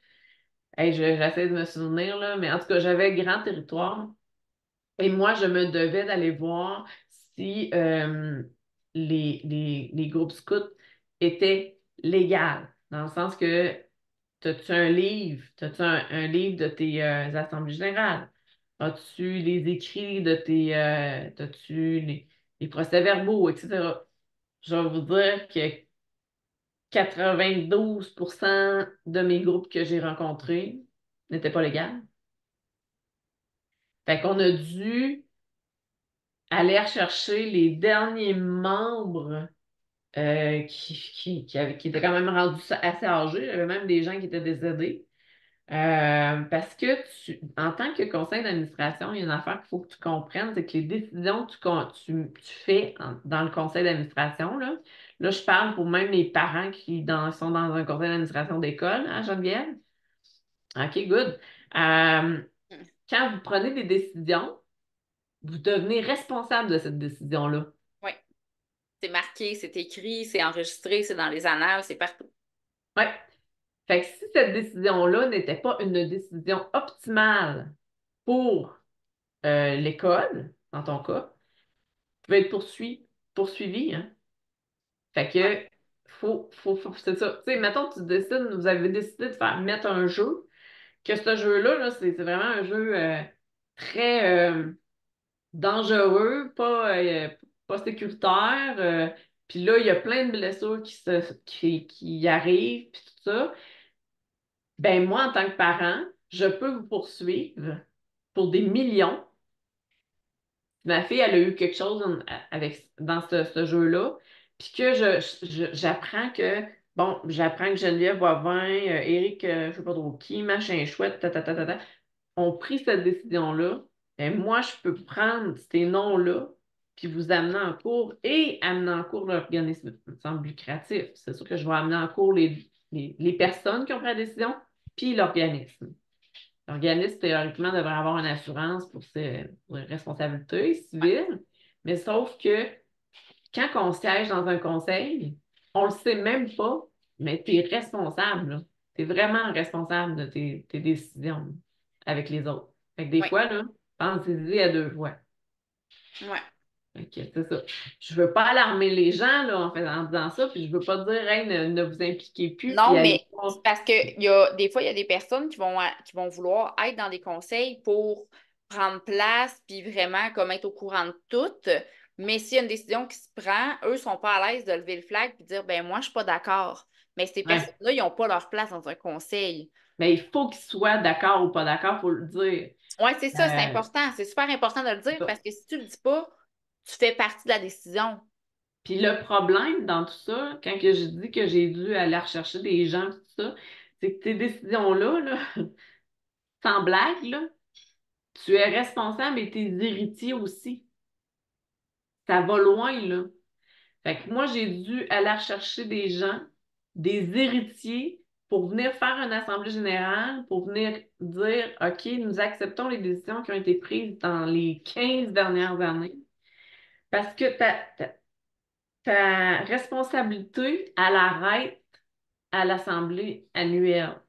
Speaker 2: Hey, j'essaie de me souvenir, là, mais en tout cas, j'avais grand territoire. Et moi, je me devais d'aller voir si les groupes scouts étaient légaux, dans le sens que as-tu un livre? As-tu un livre de tes assemblées générales? As-tu les écrits de tes as-tu les procès-verbaux, etc. Je vais vous dire que 92% de mes groupes que j'ai rencontrés n'étaient pas légaux. Fait qu'on a dû aller rechercher les derniers membres qui étaient quand même rendus assez âgés. Il y avait même des gens qui étaient décédés. Parce que en tant que conseil d'administration, il y a une affaire qu'il faut que tu comprennes, c'est que les décisions que tu fais dans le conseil d'administration, là, je parle pour même les parents qui sont dans un conseil d'administration d'école, hein, Geneviève? OK, good. Euh,
Speaker 1: Hmm.
Speaker 2: Quand vous prenez des décisions, vous devenez responsable de cette décision-là.
Speaker 1: Oui, c'est marqué, c'est écrit, c'est enregistré, c'est dans les annales, c'est partout.
Speaker 2: Ouais. Fait que si cette décision-là n'était pas une décision optimale pour l'école, dans ton cas, tu vas être poursuivi, hein. Fait
Speaker 1: Ouais.
Speaker 2: que, c'est ça. Tu sais, mettons, vous avez décidé de faire mettre un jeu, que ce jeu-là, là, c'est vraiment un jeu très dangereux, pas sécuritaire. Puis là, il y a plein de blessures qui arrivent, puis tout ça. Ben moi, en tant que parent, je peux vous poursuivre pour des millions. Ma fille, elle a eu quelque chose dans ce jeu-là. Puis que j'apprends j'apprends que Geneviève Boivin, Éric, je sais pas trop qui, machin chouette, ont pris cette décision-là. Et moi, je peux prendre ces noms-là, puis vous amener en cours et amener en cours l'organisme, ça me semble lucratif. C'est sûr que je vais amener en cours les personnes qui ont pris la décision, puis l'organisme. L'organisme, théoriquement, devrait avoir une assurance pour les responsabilités civiles, mais sauf que quand on siège dans un conseil, on le sait même pas, mais tu es responsable. Tu es vraiment responsable de tes décisions avec les autres. Fait que des
Speaker 1: Ouais.
Speaker 2: fois, là, pensez-y à deux fois.
Speaker 1: Ouais.
Speaker 2: Fait que c'est ça. Je veux pas alarmer les gens là, en disant ça, puis je veux pas dire hey, ne vous impliquez plus, puis
Speaker 1: Non,
Speaker 2: allez
Speaker 1: mais c'est
Speaker 2: pas.
Speaker 1: parce que des fois, il y a des personnes qui vont vouloir être dans des conseils pour prendre place, puis vraiment comme être au courant de tout. Mais s'il y a une décision qui se prend, eux sont pas à l'aise de lever le flag et dire, ben moi, je suis pas d'accord. Mais ces
Speaker 2: Ouais.
Speaker 1: personnes-là, ils n'ont pas leur place dans un conseil.
Speaker 2: Mais il faut qu'ils soient d'accord ou pas d'accord, il faut le dire.
Speaker 1: Oui, c'est ça, c'est
Speaker 2: Euh,
Speaker 1: important. C'est super important de le
Speaker 2: c'est
Speaker 1: dire
Speaker 2: ça.
Speaker 1: parce que si tu le dis pas, tu fais partie de la décision.
Speaker 2: Puis le problème dans tout ça, quand que je dis que j'ai dû aller rechercher des gens, tout ça, c'est que tes décisions-là, là, sans blague, là, tu es responsable et tes héritiers aussi. Ça va loin, là. Fait que moi, j'ai dû aller rechercher des gens, des héritiers, pour venir faire une assemblée générale, pour venir dire, OK, nous acceptons les décisions qui ont été prises dans les 15 dernières années. Parce que ta responsabilité, elle arrête à l'assemblée annuelle.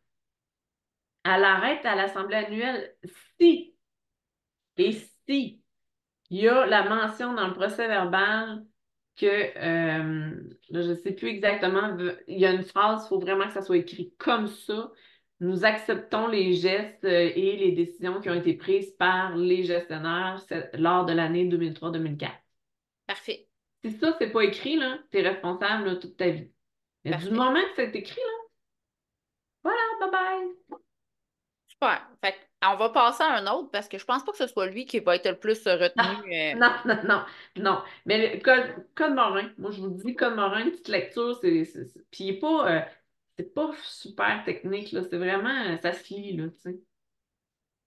Speaker 2: Elle arrête à l'assemblée annuelle si, et si, il y a la mention dans le procès verbal que, là, je ne sais plus exactement, il y a une phrase, il faut vraiment que ça soit écrit comme ça. Nous acceptons les gestes et les décisions qui ont été prises par les gestionnaires lors de l'année 2003-2004.
Speaker 1: Parfait.
Speaker 2: Si ça, c'est pas écrit, là, tu es responsable là, toute ta vie. Mais du
Speaker 1: Parfait.
Speaker 2: moment que c'est écrit, là, voilà, bye bye.
Speaker 1: Super. Fait on va passer à un autre parce que je pense pas que ce soit lui qui va être le plus
Speaker 2: Non,
Speaker 1: retenu.
Speaker 2: non, non, non, non. Mais Code Morin, moi je vous dis, Code Morin, une petite lecture, puis c'est pas super technique, là. C'est vraiment, ça se lit, là, tu sais.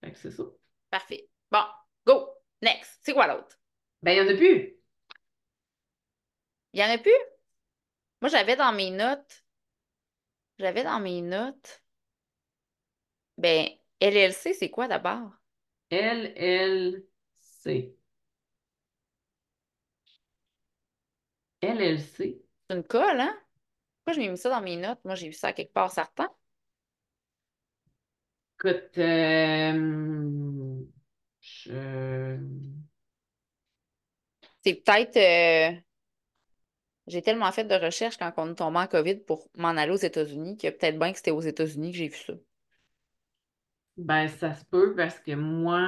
Speaker 2: Fait que c'est ça.
Speaker 1: Parfait. Bon, go. Next. C'est quoi l'autre?
Speaker 2: Ben, il y en a plus.
Speaker 1: Il y en a plus? Moi, j'avais dans mes notes. J'avais dans mes notes. Ben, LLC, c'est quoi d'abord?
Speaker 2: LLC. LLC.
Speaker 1: C'est une colle, hein? Pourquoi je m'ai mis ça dans mes notes? Moi, j'ai vu ça quelque part certain.
Speaker 2: Écoute, je...
Speaker 1: C'est peut-être. J'ai tellement fait de recherches quand on est tombé en COVID pour m'en aller aux États-Unis que peut-être bien que c'était aux États-Unis que j'ai vu ça.
Speaker 2: Ben, ça se peut parce que moi,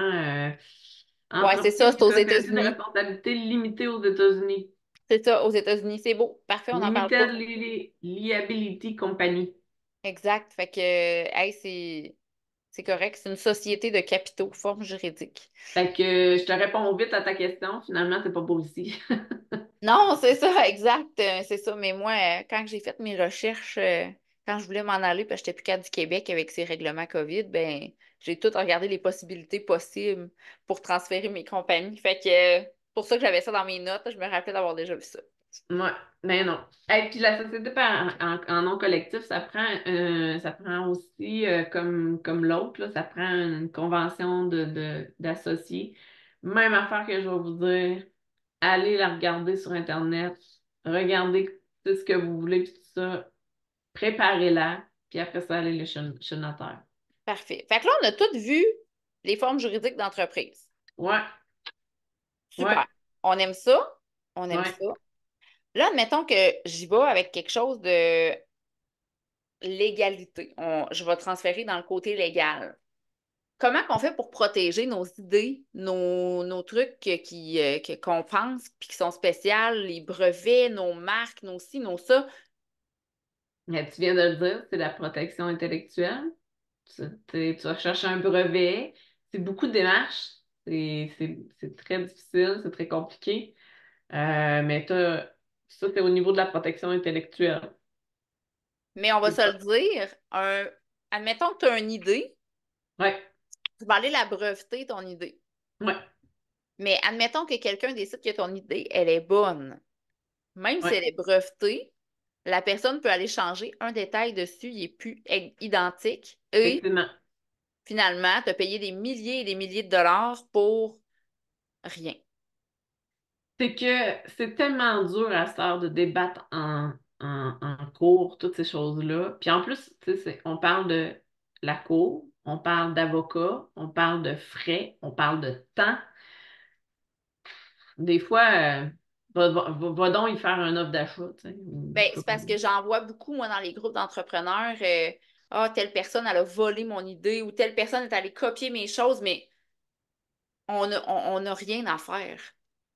Speaker 1: Ouais, c'est ça,
Speaker 2: entreprise
Speaker 1: c'est aux
Speaker 2: société de
Speaker 1: États-Unis.
Speaker 2: responsabilité limitée aux États-Unis.
Speaker 1: C'est ça, aux États-Unis. C'est beau. Parfait, on n'en parle pas.
Speaker 2: Limited Liability Company.
Speaker 1: Exact. Fait que, hey, c'est correct. C'est une société de capitaux, forme juridique.
Speaker 2: Fait que je te réponds vite à ta question. Finalement, c'est pas beau ici.
Speaker 1: Non, c'est ça, exact. C'est ça. Mais moi, quand j'ai fait mes recherches, quand je voulais m'en aller, parce que j'étais plus cadre du Québec avec ses règlements COVID, ben, j'ai tout regardé les possibilités possibles pour transférer mes compagnies. Fait que, pour ça que j'avais ça dans mes notes, je me rappelais d'avoir déjà vu ça.
Speaker 2: Ouais, mais non. Et puis la société en nom collectif, ça prend aussi, comme l'autre, là, ça prend une convention d'associés. Même affaire que je vais vous dire, allez la regarder sur Internet, regardez tout ce que vous voulez, puis tout ça, préparez-la, puis après ça, allez chez le notaire.
Speaker 1: Parfait. Fait que là, on a toutes vu les formes juridiques d'entreprise.
Speaker 2: Ouais, ouais,
Speaker 1: Super. On aime ça. On aime
Speaker 2: ouais.
Speaker 1: ça. Là, admettons que j'y vais avec quelque chose de légalité. Je vais transférer dans le côté légal. Comment qu'on fait pour protéger nos idées, nos trucs qu'on pense puis qui sont spéciaux, les brevets, nos marques, nos ci, nos ça?
Speaker 2: Mais tu viens de le dire, c'est la protection intellectuelle. Tu vas chercher un brevet. C'est beaucoup de démarches. C'est très difficile, c'est très compliqué. Mais ça, c'est au niveau de la protection intellectuelle.
Speaker 1: Mais on va
Speaker 2: C'est
Speaker 1: se le
Speaker 2: pas-
Speaker 1: dire, admettons que tu as une idée,
Speaker 2: Ouais,
Speaker 1: tu vas aller la breveter, ton idée.
Speaker 2: ouais,
Speaker 1: Mais admettons que quelqu'un décide que ton idée, elle est bonne. Même si
Speaker 2: ouais,
Speaker 1: elle est brevetée, la personne peut aller changer un détail dessus, il est plus identique. Et
Speaker 2: effectivement.
Speaker 1: finalement, tu as payé des milliers et des milliers de dollars pour rien.
Speaker 2: C'est que c'est tellement dur à cette heure de débattre en cours, toutes ces choses-là. Puis en plus, tu sais, on parle de la cour, on parle d'avocat, on parle de frais, on parle de temps. Des fois, va donc y faire un offre d'achat, tu sais.
Speaker 1: Ben, c'est parce que j'en vois beaucoup, moi, dans les groupes d'entrepreneurs. Ah, telle personne, elle a volé mon idée ou telle personne est allée copier mes choses, mais on n'a rien à faire.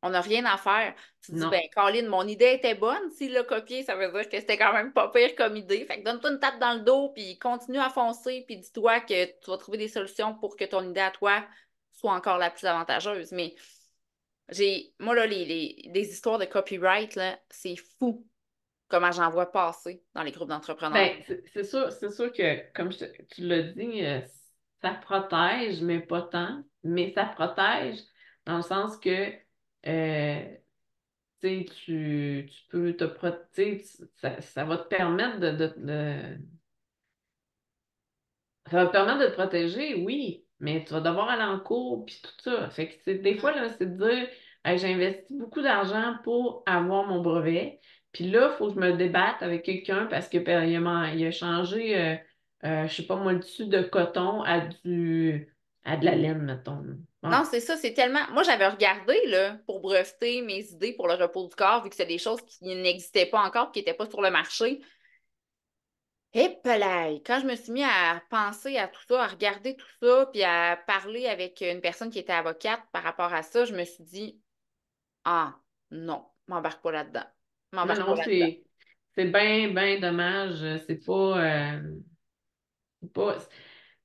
Speaker 1: On n'a rien à faire. Tu te dis,
Speaker 2: Non,
Speaker 1: ben, Colin, mon idée était bonne. S'il l'a copié, ça veut dire que c'était quand même pas pire comme idée. Fait que donne-toi une tape dans le dos, puis continue à foncer, puis dis-toi que tu vas trouver des solutions pour que ton idée à toi soit encore la plus avantageuse. Mais moi, là, des histoires de copyright, là, c'est fou comment j'en vois passer dans les groupes d'entrepreneurs.
Speaker 2: ben, c'est sûr que, comme tu l'as dit, ça protège, mais pas tant. Mais ça protège dans le sens que, tu sais, tu peux te protéger, ça va te permettre ça va te permettre de te protéger, oui, mais tu vas devoir aller en cours, puis tout ça. Fait que, des fois, là, c'est de dire, hey, j'ai investi beaucoup d'argent pour avoir mon brevet, puis là, il faut que je me débatte avec quelqu'un parce que ben, il a changé, je sais pas moi, le tissu de coton à de la laine, mettons.
Speaker 1: Non,
Speaker 2: Bon,
Speaker 1: c'est ça, c'est tellement. Moi, j'avais regardé là, pour breveter mes idées pour le repos du corps, vu que c'est des choses qui n'existaient pas encore, qui n'étaient pas sur le marché. Et quand je me suis mis à penser à tout ça, à regarder tout ça, puis à parler avec une personne qui était avocate par rapport à ça, je me suis dit, ah, non, m'embarque pas là-dedans.
Speaker 2: non,
Speaker 1: M'embarque pas
Speaker 2: non,
Speaker 1: là-dedans.
Speaker 2: c'est bien, bien dommage. C'est pas,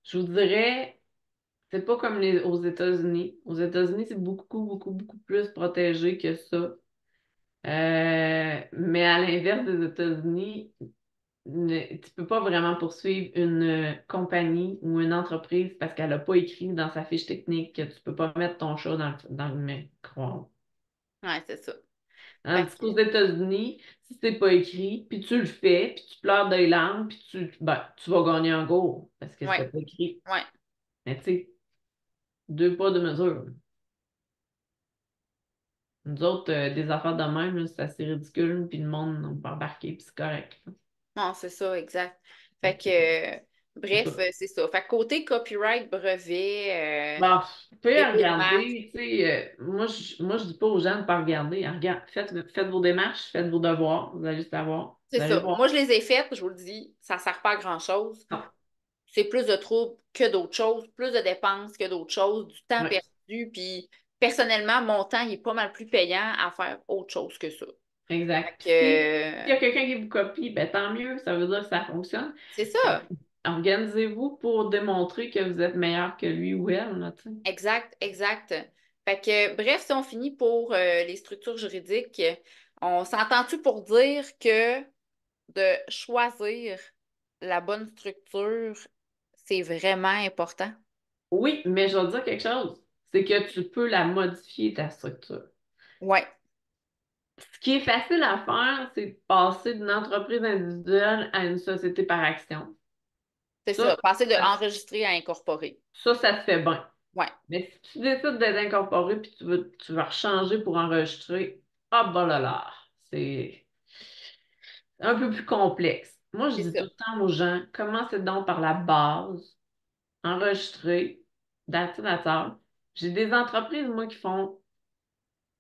Speaker 2: je vous dirais, c'est pas comme aux États-Unis. Aux États-Unis, c'est beaucoup, beaucoup, beaucoup plus protégé que ça. Mais à l'inverse des États-Unis, tu peux pas vraiment poursuivre une compagnie ou une entreprise parce qu'elle n'a pas écrit dans sa fiche technique que tu peux pas mettre ton chat dans le micro.
Speaker 1: Ouais, c'est ça. Fait
Speaker 2: Tandis
Speaker 1: que,
Speaker 2: qu'aux États-Unis, si c'est pas écrit, puis tu le fais, puis tu pleures des larmes, puis tu vas gagner un go parce que
Speaker 1: ouais,
Speaker 2: c'était pas écrit.
Speaker 1: ouais.
Speaker 2: Mais tu sais, deux pas, deux mesures. Nous autres, des affaires de même, là, c'est assez ridicule, puis le monde, on peut embarquer, puis c'est correct.
Speaker 1: Non, c'est ça, exact. Fait que,
Speaker 2: Ok. En tout
Speaker 1: bref,
Speaker 2: cas,
Speaker 1: c'est ça. Fait que côté copyright, brevet,
Speaker 2: bon, vous pouvez
Speaker 1: démarche,
Speaker 2: regarder, tu sais, moi, je dis pas aux gens de pas regarder. Faites vos démarches, faites vos devoirs, vous allez savoir,
Speaker 1: c'est
Speaker 2: vous allez
Speaker 1: ça. Moi,
Speaker 2: voir.
Speaker 1: je les ai faites, je vous le dis, ça sert pas à grand-chose.
Speaker 2: Non.
Speaker 1: C'est plus de troubles que d'autres choses, plus de dépenses que d'autres choses, du temps
Speaker 2: Ouais,
Speaker 1: perdu, puis personnellement, mon temps, il est pas mal plus payant à faire autre chose que ça.
Speaker 2: exact. Puis si
Speaker 1: Fait
Speaker 2: s'il y
Speaker 1: que,
Speaker 2: a quelqu'un qui vous copie, ben tant mieux, ça veut dire que ça fonctionne.
Speaker 1: c'est
Speaker 2: Fait
Speaker 1: ça.
Speaker 2: que organisez-vous pour démontrer que vous êtes meilleur que lui ou elle, là, tu sais.
Speaker 1: Exact, exact. Fait que, bref, si on finit pour les structures juridiques, on s'entend-tu pour dire que de choisir la bonne structure, c'est vraiment important?
Speaker 2: Oui, mais je vais te dire quelque chose, c'est que tu peux la modifier, ta structure.
Speaker 1: Ouais,
Speaker 2: Ce qui est facile à faire, c'est de passer d'une entreprise individuelle à une société par action.
Speaker 1: c'est
Speaker 2: Ça,
Speaker 1: ça. Passer de
Speaker 2: ça,
Speaker 1: enregistrer à incorporer.
Speaker 2: ça se fait bien.
Speaker 1: Ouais,
Speaker 2: Mais si tu décides d'être incorporé puis tu vas changer pour enregistrer, hop, bah là, c'est un peu plus complexe. Moi, je
Speaker 1: c'est
Speaker 2: dis
Speaker 1: ça.
Speaker 2: tout le temps aux gens, commencez donc par la base, enregistrer, dater. J'ai des entreprises, moi, qui font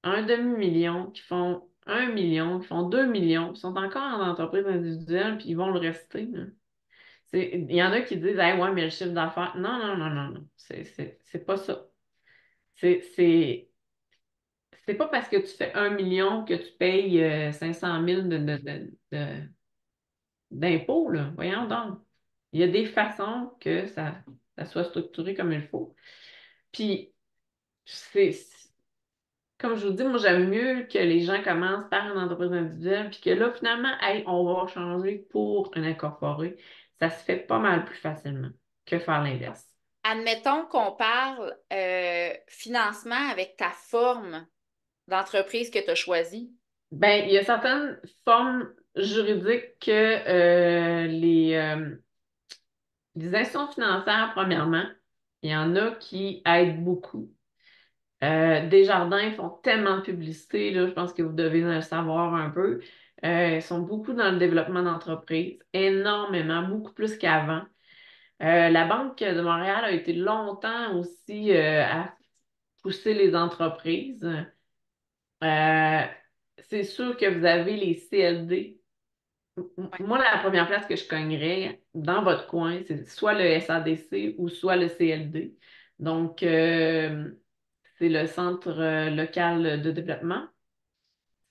Speaker 2: un demi-million, qui font 1 million, qui font 2 millions, qui sont encore en entreprise individuelle, puis ils vont le rester, là. Il y en a qui disent, hey, ouais, mais le chiffre d'affaires. Non, non, non, non, non. C'est pas ça. C'est c'est pas parce que tu fais 1 million que tu payes 500 000 d'impôts, là. Voyons donc. Il y a des façons que ça soit structuré comme il faut. Puis, comme je vous dis, moi, j'aime mieux que les gens commencent par une entreprise individuelle, puis que là, finalement, hey, on va changer pour un incorporé. Ça se fait pas mal plus facilement que faire l'inverse.
Speaker 1: Admettons qu'on parle financement avec ta forme d'entreprise que tu as choisie.
Speaker 2: Ben, il y a certaines formes juridiques que les institutions financières, premièrement, il y en a qui aident beaucoup. Desjardins ils font tellement de publicité, là, je pense que vous devez le savoir un peu. Ils sont beaucoup dans le développement d'entreprises, énormément, beaucoup plus qu'avant. La Banque de Montréal a été longtemps aussi à pousser les entreprises. Euh, c'est sûr que vous avez les CLD.
Speaker 1: Ouais.
Speaker 2: Moi, la première place que je cognerais dans votre coin, c'est soit le SADC ou soit le CLD. Donc, c'est le Centre local de développement.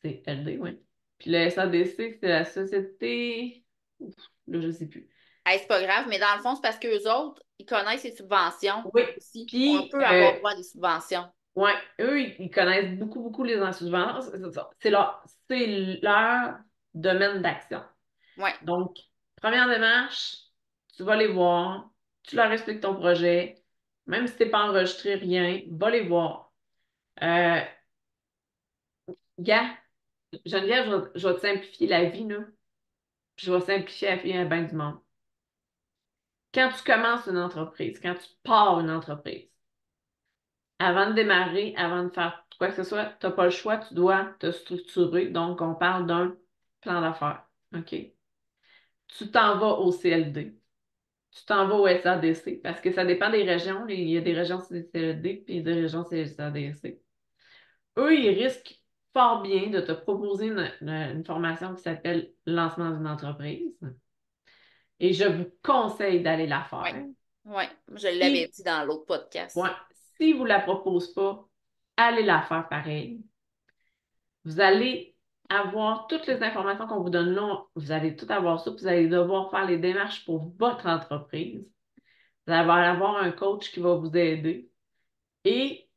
Speaker 2: C'est LD, oui. Puis le SADC, c'est la société. Ouf, là, je ne sais plus.
Speaker 1: Hey, c'est pas grave, mais dans le fond, c'est parce qu'eux autres, ils connaissent les subventions
Speaker 2: Oui.
Speaker 1: aussi. On
Speaker 2: Puis,
Speaker 1: peut avoir droit à des subventions.
Speaker 2: ouais, eux, ils connaissent beaucoup, beaucoup les enseignants. C'est ça. C'est leur domaine d'action.
Speaker 1: Ouais.
Speaker 2: Donc, première démarche, tu vas les voir, tu leur expliques ton projet, même si tu n'es pas enregistré, rien, va les voir. Euh, Gars, Geneviève, je vais te simplifier la vie, là. Puis je vais simplifier la vie à bien du monde. Quand tu commences une entreprise, quand tu pars une entreprise, avant de démarrer, avant de faire quoi que ce soit, tu n'as pas le choix, tu dois te structurer. Donc, on parle d'un plan d'affaires. OK? Tu t'en vas au CLD. Tu t'en vas au SADC parce que ça dépend des régions. Il y a des régions CLD puis des régions SADC. Eux, ils risquent fort bien de te proposer une formation qui s'appelle Lancement d'une entreprise. Et je vous conseille d'aller la
Speaker 1: Ouais.
Speaker 2: faire.
Speaker 1: Ouais. Je l'avais
Speaker 2: Si,
Speaker 1: dit dans l'autre
Speaker 2: ouais,
Speaker 1: podcast.
Speaker 2: si vous ne la proposez pas, allez la faire pareil. Vous allez avoir toutes les informations qu'on vous donne là. Vous allez tout avoir ça. Puis vous allez devoir faire les démarches pour votre entreprise. Vous allez avoir un coach qui va vous aider. Et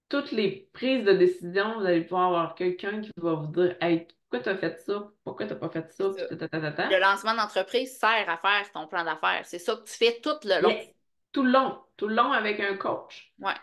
Speaker 2: toutes les prises de décision, vous allez pouvoir avoir quelqu'un qui va vous dire, hey, pourquoi tu as fait ça? Pourquoi tu n'as pas fait
Speaker 1: C'est
Speaker 2: ça?
Speaker 1: ça.
Speaker 2: Puis ta, ta, ta, ta, ta.
Speaker 1: Le lancement d'entreprise sert à faire ton plan d'affaires. C'est ça que tu fais tout le long.
Speaker 2: Et tout le long avec un coach.
Speaker 1: Ouais.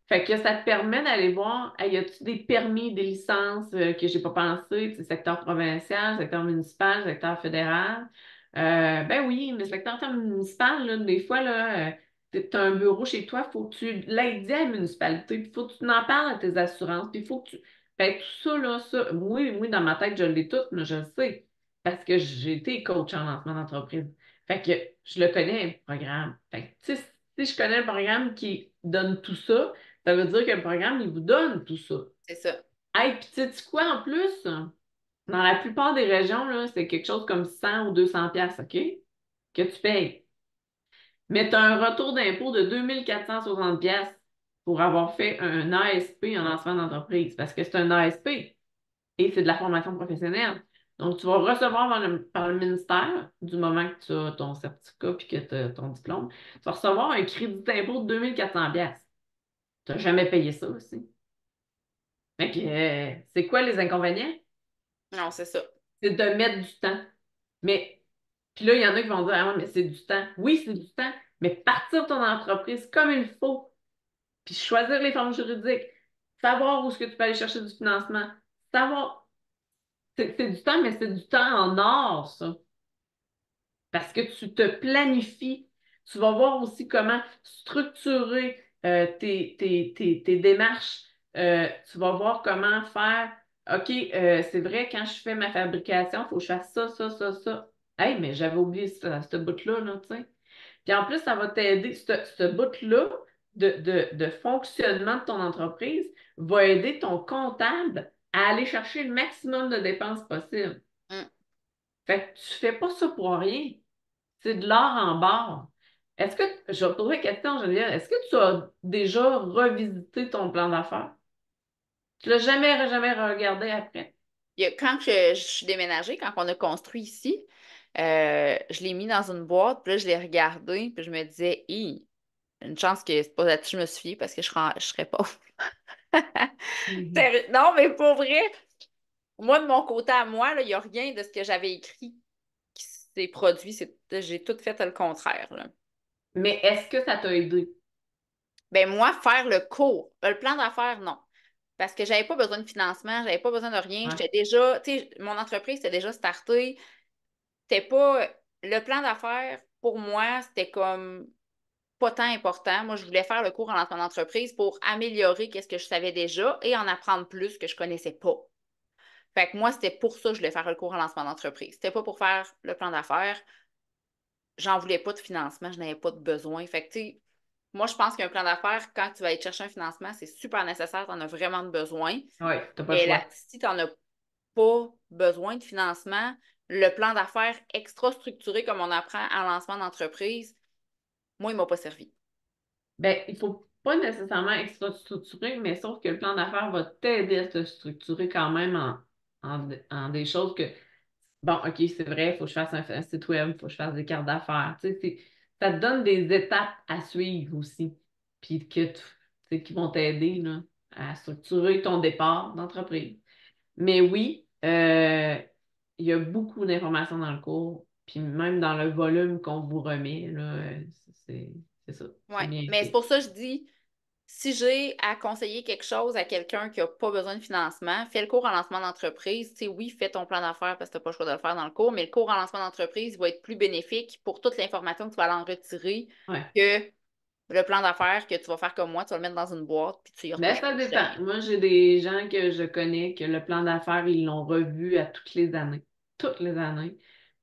Speaker 2: Fait que ça te permet d'aller voir, hey, y a-tu des permis, des licences que j'ai pas pensé, tu sais, secteur provincial, secteur municipal, secteur fédéral. Ben oui, mais secteur municipal, là, des fois, là, tu as un bureau chez toi, faut que tu l'aides à la municipalité, puis faut que tu en parles à tes assurances, puis faut que tu. Fait que tout ça, là, ça, oui, dans ma tête, je l'ai tout, mais je le sais, parce que j'ai été coach en lancement d'entreprise. Fait que je le connais, le programme. Fait que, tu sais, si je connais le programme qui donne tout ça, ça veut dire que le programme, il vous donne tout ça.
Speaker 1: C'est ça.
Speaker 2: Hey, puis tu sais quoi en plus? Dans la plupart des régions, là, c'est quelque chose comme 100 ou 200 pièces, OK? Que tu payes. Mais tu as un retour d'impôt de 2460 pièces pour avoir fait un ASP en lancement d'entreprise parce que c'est un ASP et c'est de la formation professionnelle. Donc, tu vas recevoir par le ministère, du moment que tu as ton certificat puis que tu as ton diplôme, tu vas recevoir un crédit d'impôt de 2400 pièces. Tu n'as jamais payé ça aussi. Fait que, c'est quoi les inconvénients?
Speaker 1: Non, c'est ça.
Speaker 2: C'est de mettre du temps. Mais, puis là, il y en a qui vont dire, ah ouais, mais c'est du temps. Oui, c'est du temps, mais partir ton entreprise comme il faut, puis choisir les formes juridiques, savoir où est-ce que tu peux aller chercher du financement, savoir, c'est du temps, mais c'est du temps en or, ça. Parce que tu te planifies. Tu vas voir aussi comment structurer tes démarches. Tu vas voir comment faire. OK, c'est vrai, quand je fais ma fabrication, il faut que je fasse ça, ça, ça, ça. Hey, mais j'avais oublié ce bout-là, là, tu sais. Puis en plus, ça va t'aider, ce bout-là de fonctionnement de ton entreprise va aider ton comptable à aller chercher le maximum de dépenses possible.
Speaker 1: Mm.
Speaker 2: Fait que tu fais pas ça pour rien. C'est de l'or en barre. Est-ce que, je vais te poser la question, Geneviève, est-ce que tu as déjà revisité ton plan d'affaires? Tu l'as jamais regardé après?
Speaker 1: Quand je suis déménagée, quand on a construit ici, je l'ai mis dans une boîte, puis là, je l'ai regardé, puis je me disais, hi, une chance que c'est pas là-dessus que je me suis fiée parce que je serais pas.
Speaker 2: Mhm.
Speaker 1: Sérieux. Non, mais pour vrai, moi, de mon côté à moi, là, il n'y a rien de ce que j'avais écrit qui s'est produit. J'ai tout fait le contraire, là.
Speaker 2: Mais est-ce que ça t'a aidé?
Speaker 1: Ben moi, faire le cours, le plan d'affaires, non. Parce que j'avais pas besoin de financement, j'avais pas besoin de rien.
Speaker 2: Ouais.
Speaker 1: J'étais déjà, tu sais, mon entreprise était déjà startée. C'était pas. Le plan d'affaires, pour moi, c'était comme pas tant important. Moi, je voulais faire le cours en lancement d'entreprise pour améliorer qu'est-ce que je savais déjà et en apprendre plus que je connaissais pas. Fait que moi, c'était pour ça que je voulais faire le cours en lancement d'entreprise. C'était pas pour faire le plan d'affaires. J'en voulais pas de financement, je n'avais pas de besoin. Fait que, tu sais, moi, je pense qu'un plan d'affaires, quand tu vas aller chercher un financement, c'est super nécessaire, tu en as vraiment besoin.
Speaker 2: Ouais, t'as pas le
Speaker 1: Mais là,
Speaker 2: choix.
Speaker 1: si tu n'en as pas besoin de financement, le plan d'affaires extra structuré comme on apprend en lancement d'entreprise, moi, il ne m'a pas servi.
Speaker 2: Ben, il faut pas nécessairement extra structurer, mais sauf que le plan d'affaires va t'aider à te structurer quand même en des choses que, bon, OK, c'est vrai, il faut que je fasse un site web, il faut que je fasse des cartes d'affaires. Tu sais, ça te donne des étapes à suivre aussi, puis tu sais, qui vont t'aider là, à structurer ton départ d'entreprise. Mais oui, il y a beaucoup d'informations dans le cours, puis même dans le volume qu'on vous remet, là, c'est c'est ça, c'est
Speaker 1: Ouais.
Speaker 2: bien
Speaker 1: Mais c'est
Speaker 2: fait.
Speaker 1: pour ça que je dis, si j'ai à conseiller quelque chose à quelqu'un qui n'a pas besoin de financement, fais le cours en lancement d'entreprise. Tu sais, oui, fais ton plan d'affaires parce que tu n'as pas le choix de le faire dans le cours, mais le cours en lancement d'entreprise va être plus bénéfique pour toute l'information que tu vas aller en retirer
Speaker 2: Ouais.
Speaker 1: que le plan d'affaires que tu vas faire comme moi, tu vas le mettre dans une boîte puis tu y
Speaker 2: Mais
Speaker 1: retouches
Speaker 2: ça
Speaker 1: plus
Speaker 2: dépend.
Speaker 1: jamais.
Speaker 2: Moi, j'ai des gens que je connais que le plan d'affaires, ils l'ont revu à toutes les années. Toutes les années.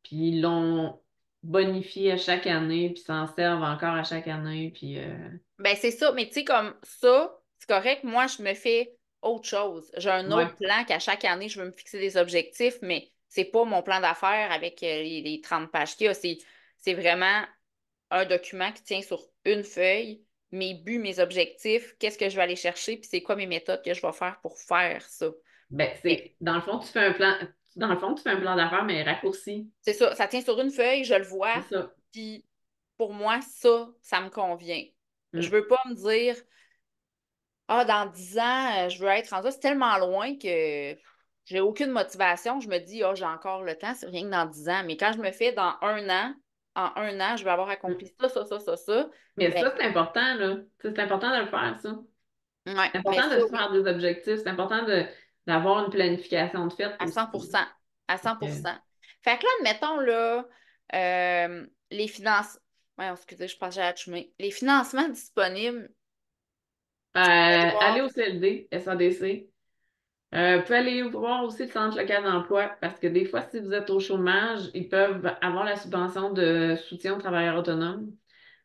Speaker 2: Puis ils l'ont bonifié à chaque année, puis s'en servent encore à chaque année. Puis
Speaker 1: Ben, c'est ça, mais tu sais, comme ça, c'est correct. Moi, je me fais autre chose. J'ai un
Speaker 2: ouais.
Speaker 1: autre plan qu'à chaque année, je veux me fixer des objectifs, mais c'est pas mon plan d'affaires avec les 30 pages qu'il y a. C'est vraiment un document qui tient sur une feuille, mes buts, mes objectifs, qu'est-ce que je vais aller chercher, puis c'est quoi mes méthodes que je vais faire pour faire ça.
Speaker 2: Ben,
Speaker 1: Mais
Speaker 2: c'est dans le fond, tu fais un plan. Dans le fond, tu fais un plan d'affaires, mais raccourci.
Speaker 1: c'est ça, tient sur une feuille, je le
Speaker 2: C'est
Speaker 1: vois,
Speaker 2: ça.
Speaker 1: puis pour moi, ça me convient. Je
Speaker 2: Mm.
Speaker 1: veux pas me dire, ah, dans 10 ans, je veux être rendu là. C'est tellement loin que j'ai aucune motivation. Je me dis, ah, j'ai encore le temps, c'est rien que dans 10 ans. Mais quand je me fais dans un an, en un an, je vais avoir
Speaker 2: Mm.
Speaker 1: accompli ça, ça, ça, ça, ça,
Speaker 2: Mais
Speaker 1: ben,
Speaker 2: ça, c'est important, là. Tu sais, c'est important de le faire, ça.
Speaker 1: Ouais,
Speaker 2: C'est
Speaker 1: mais
Speaker 2: important de
Speaker 1: ça,
Speaker 2: se
Speaker 1: oui,
Speaker 2: faire des objectifs, c'est important d'avoir une planification de fait
Speaker 1: à 100
Speaker 2: aussi.
Speaker 1: à
Speaker 2: Fait
Speaker 1: 100
Speaker 2: que,
Speaker 1: Fait que là, admettons, là, les finances. Ouais, excusez, je pense que j'ai atchoumé. Les financements disponibles, tu vas
Speaker 2: allez
Speaker 1: voir.
Speaker 2: au CLD, SADC. Vous pouvez aller voir aussi le centre local d'emploi parce que des fois, si vous êtes au chômage, ils peuvent avoir la subvention de soutien aux travailleurs autonomes.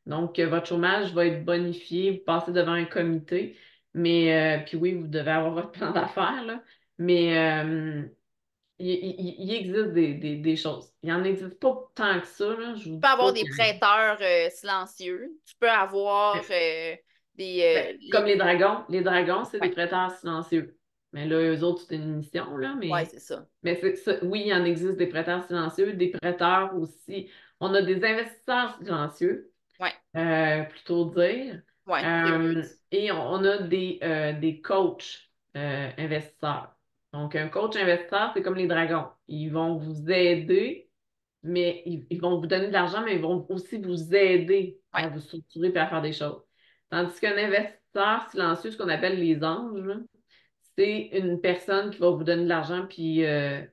Speaker 2: Donc, votre chômage va être bonifié, vous passez devant un comité, mais puis oui, vous devez avoir votre plan d'affaires, là, mais il existe des choses. Il n'en existe pas tant que ça, là, je vous
Speaker 1: Tu peux
Speaker 2: dis
Speaker 1: avoir
Speaker 2: pas
Speaker 1: des
Speaker 2: qu'il y en
Speaker 1: prêteurs silencieux. Tu peux avoir
Speaker 2: a. Ben, comme
Speaker 1: les.
Speaker 2: les dragons, c'est des
Speaker 1: Ouais,
Speaker 2: prêteurs silencieux. Mais là, eux autres, c'est une mission, là,
Speaker 1: ouais,
Speaker 2: mais,
Speaker 1: c'est ça.
Speaker 2: mais oui, il en existe des prêteurs silencieux, des prêteurs aussi. On a des investisseurs silencieux,
Speaker 1: Ouais,
Speaker 2: plutôt dire.
Speaker 1: ouais, c'est mieux dit.
Speaker 2: Et on a des coachs investisseurs. Donc, un coach investisseur, c'est comme les dragons. Ils vont vous aider, mais ils vont vous donner de l'argent, mais ils vont aussi vous aider
Speaker 1: Ouais,
Speaker 2: à vous structurer et à faire des choses. Tandis qu'un investisseur silencieux, ce qu'on appelle les anges, là, c'est une personne qui va vous donner de l'argent, puis elle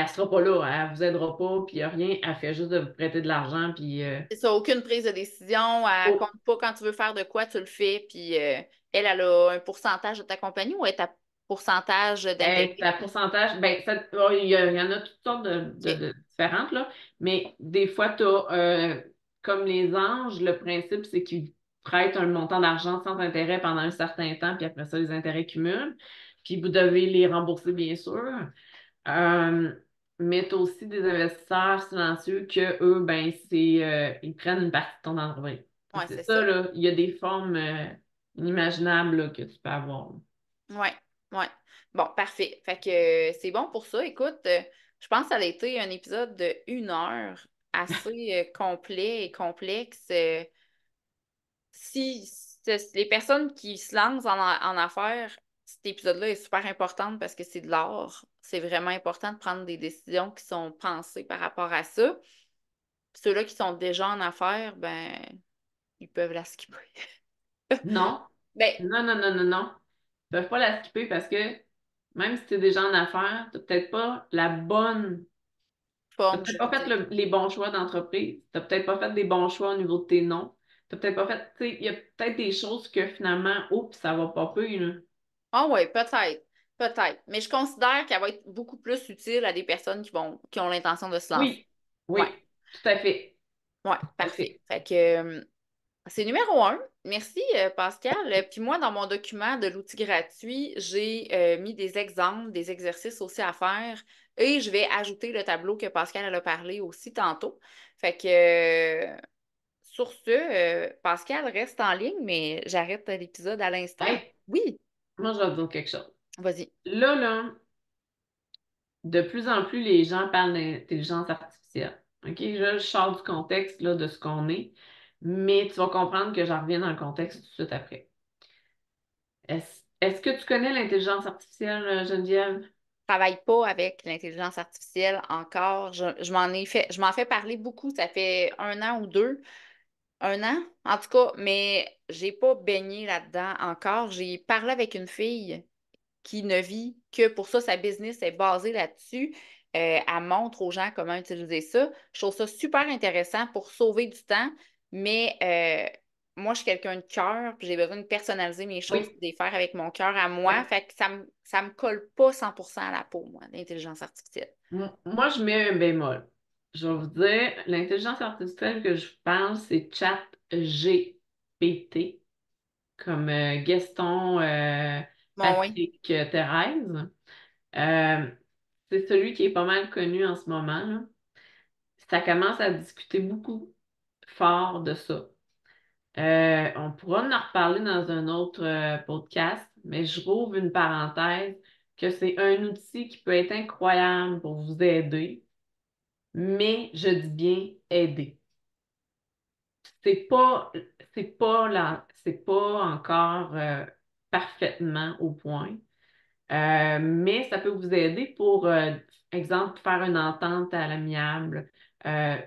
Speaker 2: sera pas là, elle vous aidera pas, puis rien, elle fait juste de vous prêter de l'argent, puis
Speaker 1: c'est ça, aucune prise de décision. Elle
Speaker 2: oh,
Speaker 1: compte pas quand tu veux faire de quoi, tu le fais. Puis elle a un pourcentage de ta compagnie ou elle est à pourcentage d'intérêt?
Speaker 2: ta pourcentage, ben, oh, il y en a toutes sortes
Speaker 1: OK.
Speaker 2: de différentes, là, mais des fois, tu as, comme les anges, le principe, c'est qu'ils prêtent un montant d'argent sans intérêt pendant un certain temps, puis après ça, les intérêts cumulent, puis vous devez les rembourser, bien sûr. Euh, mais tu as aussi des investisseurs silencieux que eux, ben, ils prennent une partie de ton entreprise.
Speaker 1: Ouais,
Speaker 2: C'est
Speaker 1: c'est
Speaker 2: ça,
Speaker 1: ça.
Speaker 2: là. Il y a des formes inimaginables là, que tu peux avoir.
Speaker 1: Ouais, ouais. Bon, parfait. Fait que c'est bon pour ça. Écoute, je pense que ça a été un épisode de 1 heure assez complet et complexe. Si les personnes qui se lancent en affaires, cet épisode-là est super important parce que c'est de l'art. C'est vraiment important de prendre des décisions qui sont pensées par rapport à ça. Puis ceux-là qui sont déjà en affaires, ben, ils peuvent la skipper.
Speaker 2: Non,
Speaker 1: Ben,
Speaker 2: non, non, non, non, non. Ils peuvent pas la skipper parce que même si tu es déjà en affaires, tu n'as peut-être pas la bonne. Tu
Speaker 1: forme
Speaker 2: peut-être pas fait
Speaker 1: juridique.
Speaker 2: les bons choix d'entreprise. Tu peut-être pas fait des bons choix au niveau de tes noms. Tu peut-être pas fait. Tu sais, il y a peut-être des choses que finalement, oups, ça va pas plus, là.
Speaker 1: Ah ouais, peut-être. Peut-être. Mais je considère qu'elle va être beaucoup plus utile à des personnes qui ont l'intention de se lancer.
Speaker 2: Oui,
Speaker 1: Ouais,
Speaker 2: oui, tout à fait.
Speaker 1: ouais,
Speaker 2: Tout à
Speaker 1: parfait.
Speaker 2: fait.
Speaker 1: Fait que c'est numéro 1. Merci, Pascal. Puis moi, dans mon document de l'outil gratuit, j'ai mis des exemples, des exercices aussi à faire et je vais ajouter le tableau que Pascal elle a parlé aussi tantôt. Fait que sur ce, Pascal reste en ligne, mais j'arrête l'épisode à l'instant.
Speaker 2: Hey,
Speaker 1: Oui,
Speaker 2: moi, je vais te dire quelque chose.
Speaker 1: vas-y.
Speaker 2: Là, de plus en plus, les gens parlent d'intelligence artificielle. OK? Je sors du contexte là, de ce qu'on est, mais tu vas comprendre que j'en reviens dans le contexte tout de suite après. Est-ce que tu connais l'intelligence artificielle, Geneviève?
Speaker 1: Travaille pas avec l'intelligence artificielle encore. Je m'en fais parler beaucoup. Ça fait 1 an ou 2. 1 an, en tout cas, mais j'ai pas baigné là-dedans encore. J'ai parlé avec une fille qui ne vit que pour ça, sa business est basée là-dessus. Elle montre aux gens comment utiliser ça. Je trouve ça super intéressant pour sauver du temps, mais moi, je suis quelqu'un de cœur, puis j'ai besoin de personnaliser mes choses,
Speaker 2: Oui,
Speaker 1: de les faire avec mon cœur à
Speaker 2: oui.
Speaker 1: moi. Fait que ça me colle pas 100% à la peau, moi, l'intelligence artificielle.
Speaker 2: Moi, je mets un bémol. Je vais vous dire, l'intelligence artificielle que je parle, c'est ChatGPT, comme Gaston,
Speaker 1: Bon, oui.
Speaker 2: Patrick, Thérèse. Euh, c'est celui qui est pas mal connu en ce moment, là. Ça commence à discuter beaucoup fort de ça. On pourra en reparler dans un autre podcast, mais je rouvre une parenthèse que c'est un outil qui peut être incroyable pour vous aider, mais je dis bien aider. C'est pas, c'est pas encore parfaitement au point. Mais ça peut vous aider pour, exemple, faire une entente à l'amiable.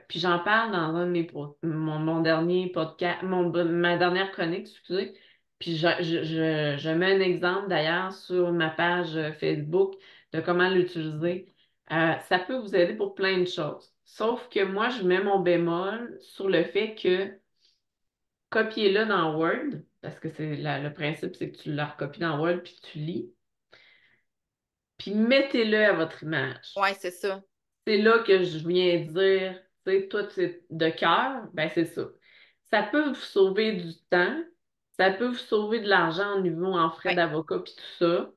Speaker 2: Puis j'en parle dans un de mon dernier podcast, ma dernière chronique, excusez. Puis je mets un exemple d'ailleurs sur ma page Facebook de comment l'utiliser. Ça peut vous aider pour plein de choses. Sauf que moi, je mets mon bémol sur le fait que copiez-le dans Word, parce que le principe, c'est que tu le recopies dans Word puis tu lis, puis mettez-le à votre image.
Speaker 1: Ouais, c'est ça.
Speaker 2: C'est là que je viens dire, tu sais, toi, c'est de cœur, ben c'est ça. Ça peut vous sauver du temps, ça peut vous sauver de l'argent au niveau en frais
Speaker 1: Ouais,
Speaker 2: d'avocat puis tout ça.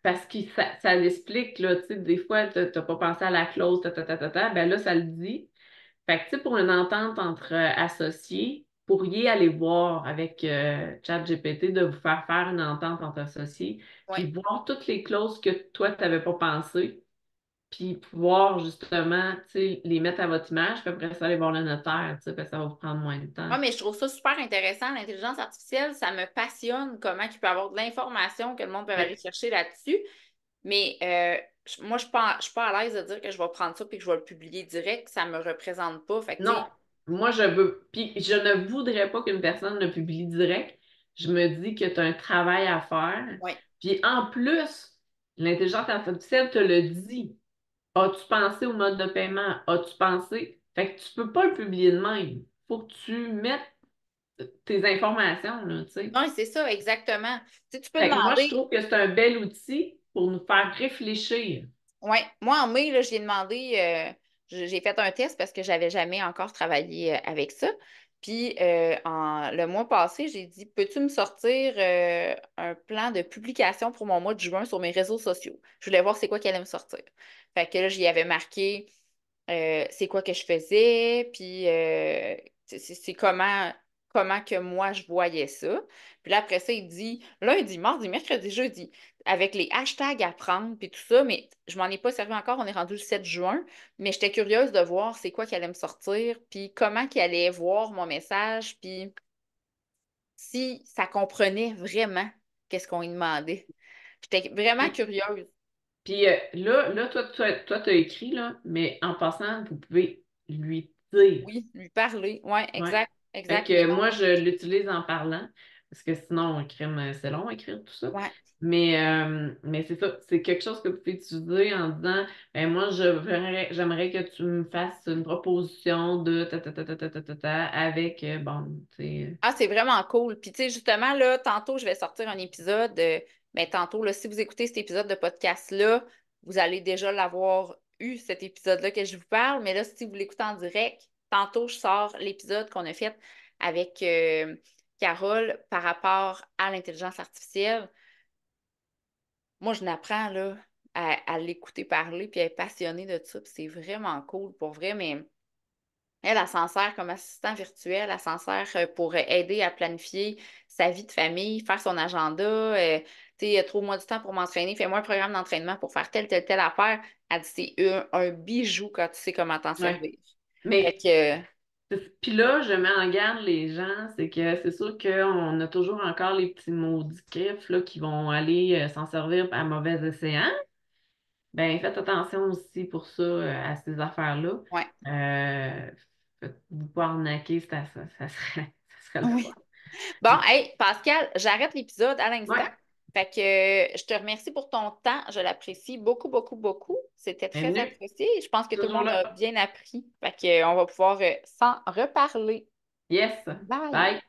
Speaker 2: Parce que ça l'explique, là, tu sais, des fois, t'as pas pensé à la clause, ben là, ça le dit. Fait que, tu sais, pour une entente entre associés, pourriez aller voir avec ChatGPT de vous faire faire une entente entre associés,
Speaker 1: ouais.
Speaker 2: puis voir toutes les clauses que toi, tu n'avais pas pensé, puis pouvoir justement, tu sais, les mettre à votre image, puis après ça, aller voir le notaire, tu sais, parce que ça va vous prendre moins de temps.
Speaker 1: Ouais, mais je trouve ça super intéressant. L'intelligence artificielle, ça me passionne comment il peut y avoir de l'information que le monde peut aller
Speaker 2: Ouais.
Speaker 1: chercher là-dessus. Mais moi, je suis pas à l'aise de dire que je vais prendre ça et que je vais le publier direct. Ça me représente pas. Fait que, tu
Speaker 2: Non,
Speaker 1: sais,
Speaker 2: moi, je veux, puis je ne voudrais pas qu'une personne le publie direct. Je me dis que tu as un travail à faire.
Speaker 1: ouais.
Speaker 2: Puis en plus, l'intelligence artificielle te le dit. As-tu pensé au mode de paiement? As-tu pensé? Fait que tu peux pas le publier de même. Faut que tu mettes tes informations, là, tu sais.
Speaker 1: Non, c'est ça, exactement. Tu sais, tu peux
Speaker 2: Fait que moi, je
Speaker 1: demander.
Speaker 2: trouve que c'est un bel outil pour nous faire réfléchir.
Speaker 1: Ouais, moi en mai, là, j'ai demandé, j'ai fait un test parce que j'avais jamais encore travaillé avec ça. Puis le mois passé, j'ai dit, peux-tu me sortir un plan de publication pour mon mois de juin sur mes réseaux sociaux? Je voulais voir c'est quoi qu'elle allait me sortir. Fait que là, j'y avais marqué c'est quoi que je faisais, puis c'est comment que moi je voyais ça. Puis là, après ça, il dit lundi, mardi, mercredi, jeudi, avec les hashtags à prendre, puis tout ça, mais je m'en ai pas servi encore, on est rendu le 7 juin, mais j'étais curieuse de voir c'est quoi qui allait me sortir, puis comment qu'il allait voir mon message, puis si ça comprenait vraiment qu'est-ce qu'on lui demandait. J'étais vraiment
Speaker 2: Puis,
Speaker 1: curieuse.
Speaker 2: puis là, toi, t'as écrit, là, mais en passant, vous pouvez lui dire.
Speaker 1: Oui, lui parler. Ouais,
Speaker 2: Ouais.
Speaker 1: exact,
Speaker 2: Fait
Speaker 1: exact. Mais
Speaker 2: que
Speaker 1: non,
Speaker 2: moi, je l'utilise en parlant, parce que sinon, c'est long à écrire tout ça.
Speaker 1: ouais.
Speaker 2: Mais c'est ça, c'est quelque chose que vous pouvez utiliser en disant, ben moi, j'aimerais que tu me fasses une proposition de ta avec, bon, tu sais.
Speaker 1: Ah, c'est vraiment cool. Puis, tu sais, justement, là, tantôt, je vais sortir un épisode. Mais tantôt, là, si vous écoutez cet épisode de podcast-là, vous allez déjà l'avoir eu, cet épisode-là que je vous parle. Mais là, si vous l'écoutez en direct, tantôt, je sors l'épisode qu'on a fait avec Carole par rapport à l'intelligence artificielle. Moi, je n'apprends, là, à l'écouter parler, puis à être passionnée de ça. Puis c'est vraiment cool, pour vrai. Mais elle s'en sert comme assistant virtuel, elle s'en sert pour aider à planifier sa vie de famille, faire son agenda. Tu sais, trouve-moi du temps pour m'entraîner, fais-moi un programme d'entraînement pour faire telle affaire. Elle dit, c'est un bijou quand tu sais comment t'en
Speaker 2: Ouais.
Speaker 1: servir. Fait
Speaker 2: Mais,
Speaker 1: que,
Speaker 2: puis là, je mets en garde les gens, c'est que c'est sûr qu'on a toujours encore les petits maudits griffes là, qui vont aller s'en servir à mauvais escient. Ben, faites attention aussi pour ça, à ces affaires-là.
Speaker 1: ouais.
Speaker 2: Euh, Faites-vous pas arnaquer, ça serait le
Speaker 1: Oui.
Speaker 2: fun.
Speaker 1: Bon, hey, Pascal, j'arrête l'épisode à l'instant.
Speaker 2: Ouais,
Speaker 1: Fait que je te remercie pour ton temps. Je l'apprécie beaucoup, beaucoup, beaucoup. C'était très
Speaker 2: bienvenue,
Speaker 1: apprécié. Je pense que tout le
Speaker 2: toujours
Speaker 1: monde a
Speaker 2: là.
Speaker 1: bien appris. Fait que, on va pouvoir s'en reparler.
Speaker 2: Yes,
Speaker 1: Bye!
Speaker 2: bye.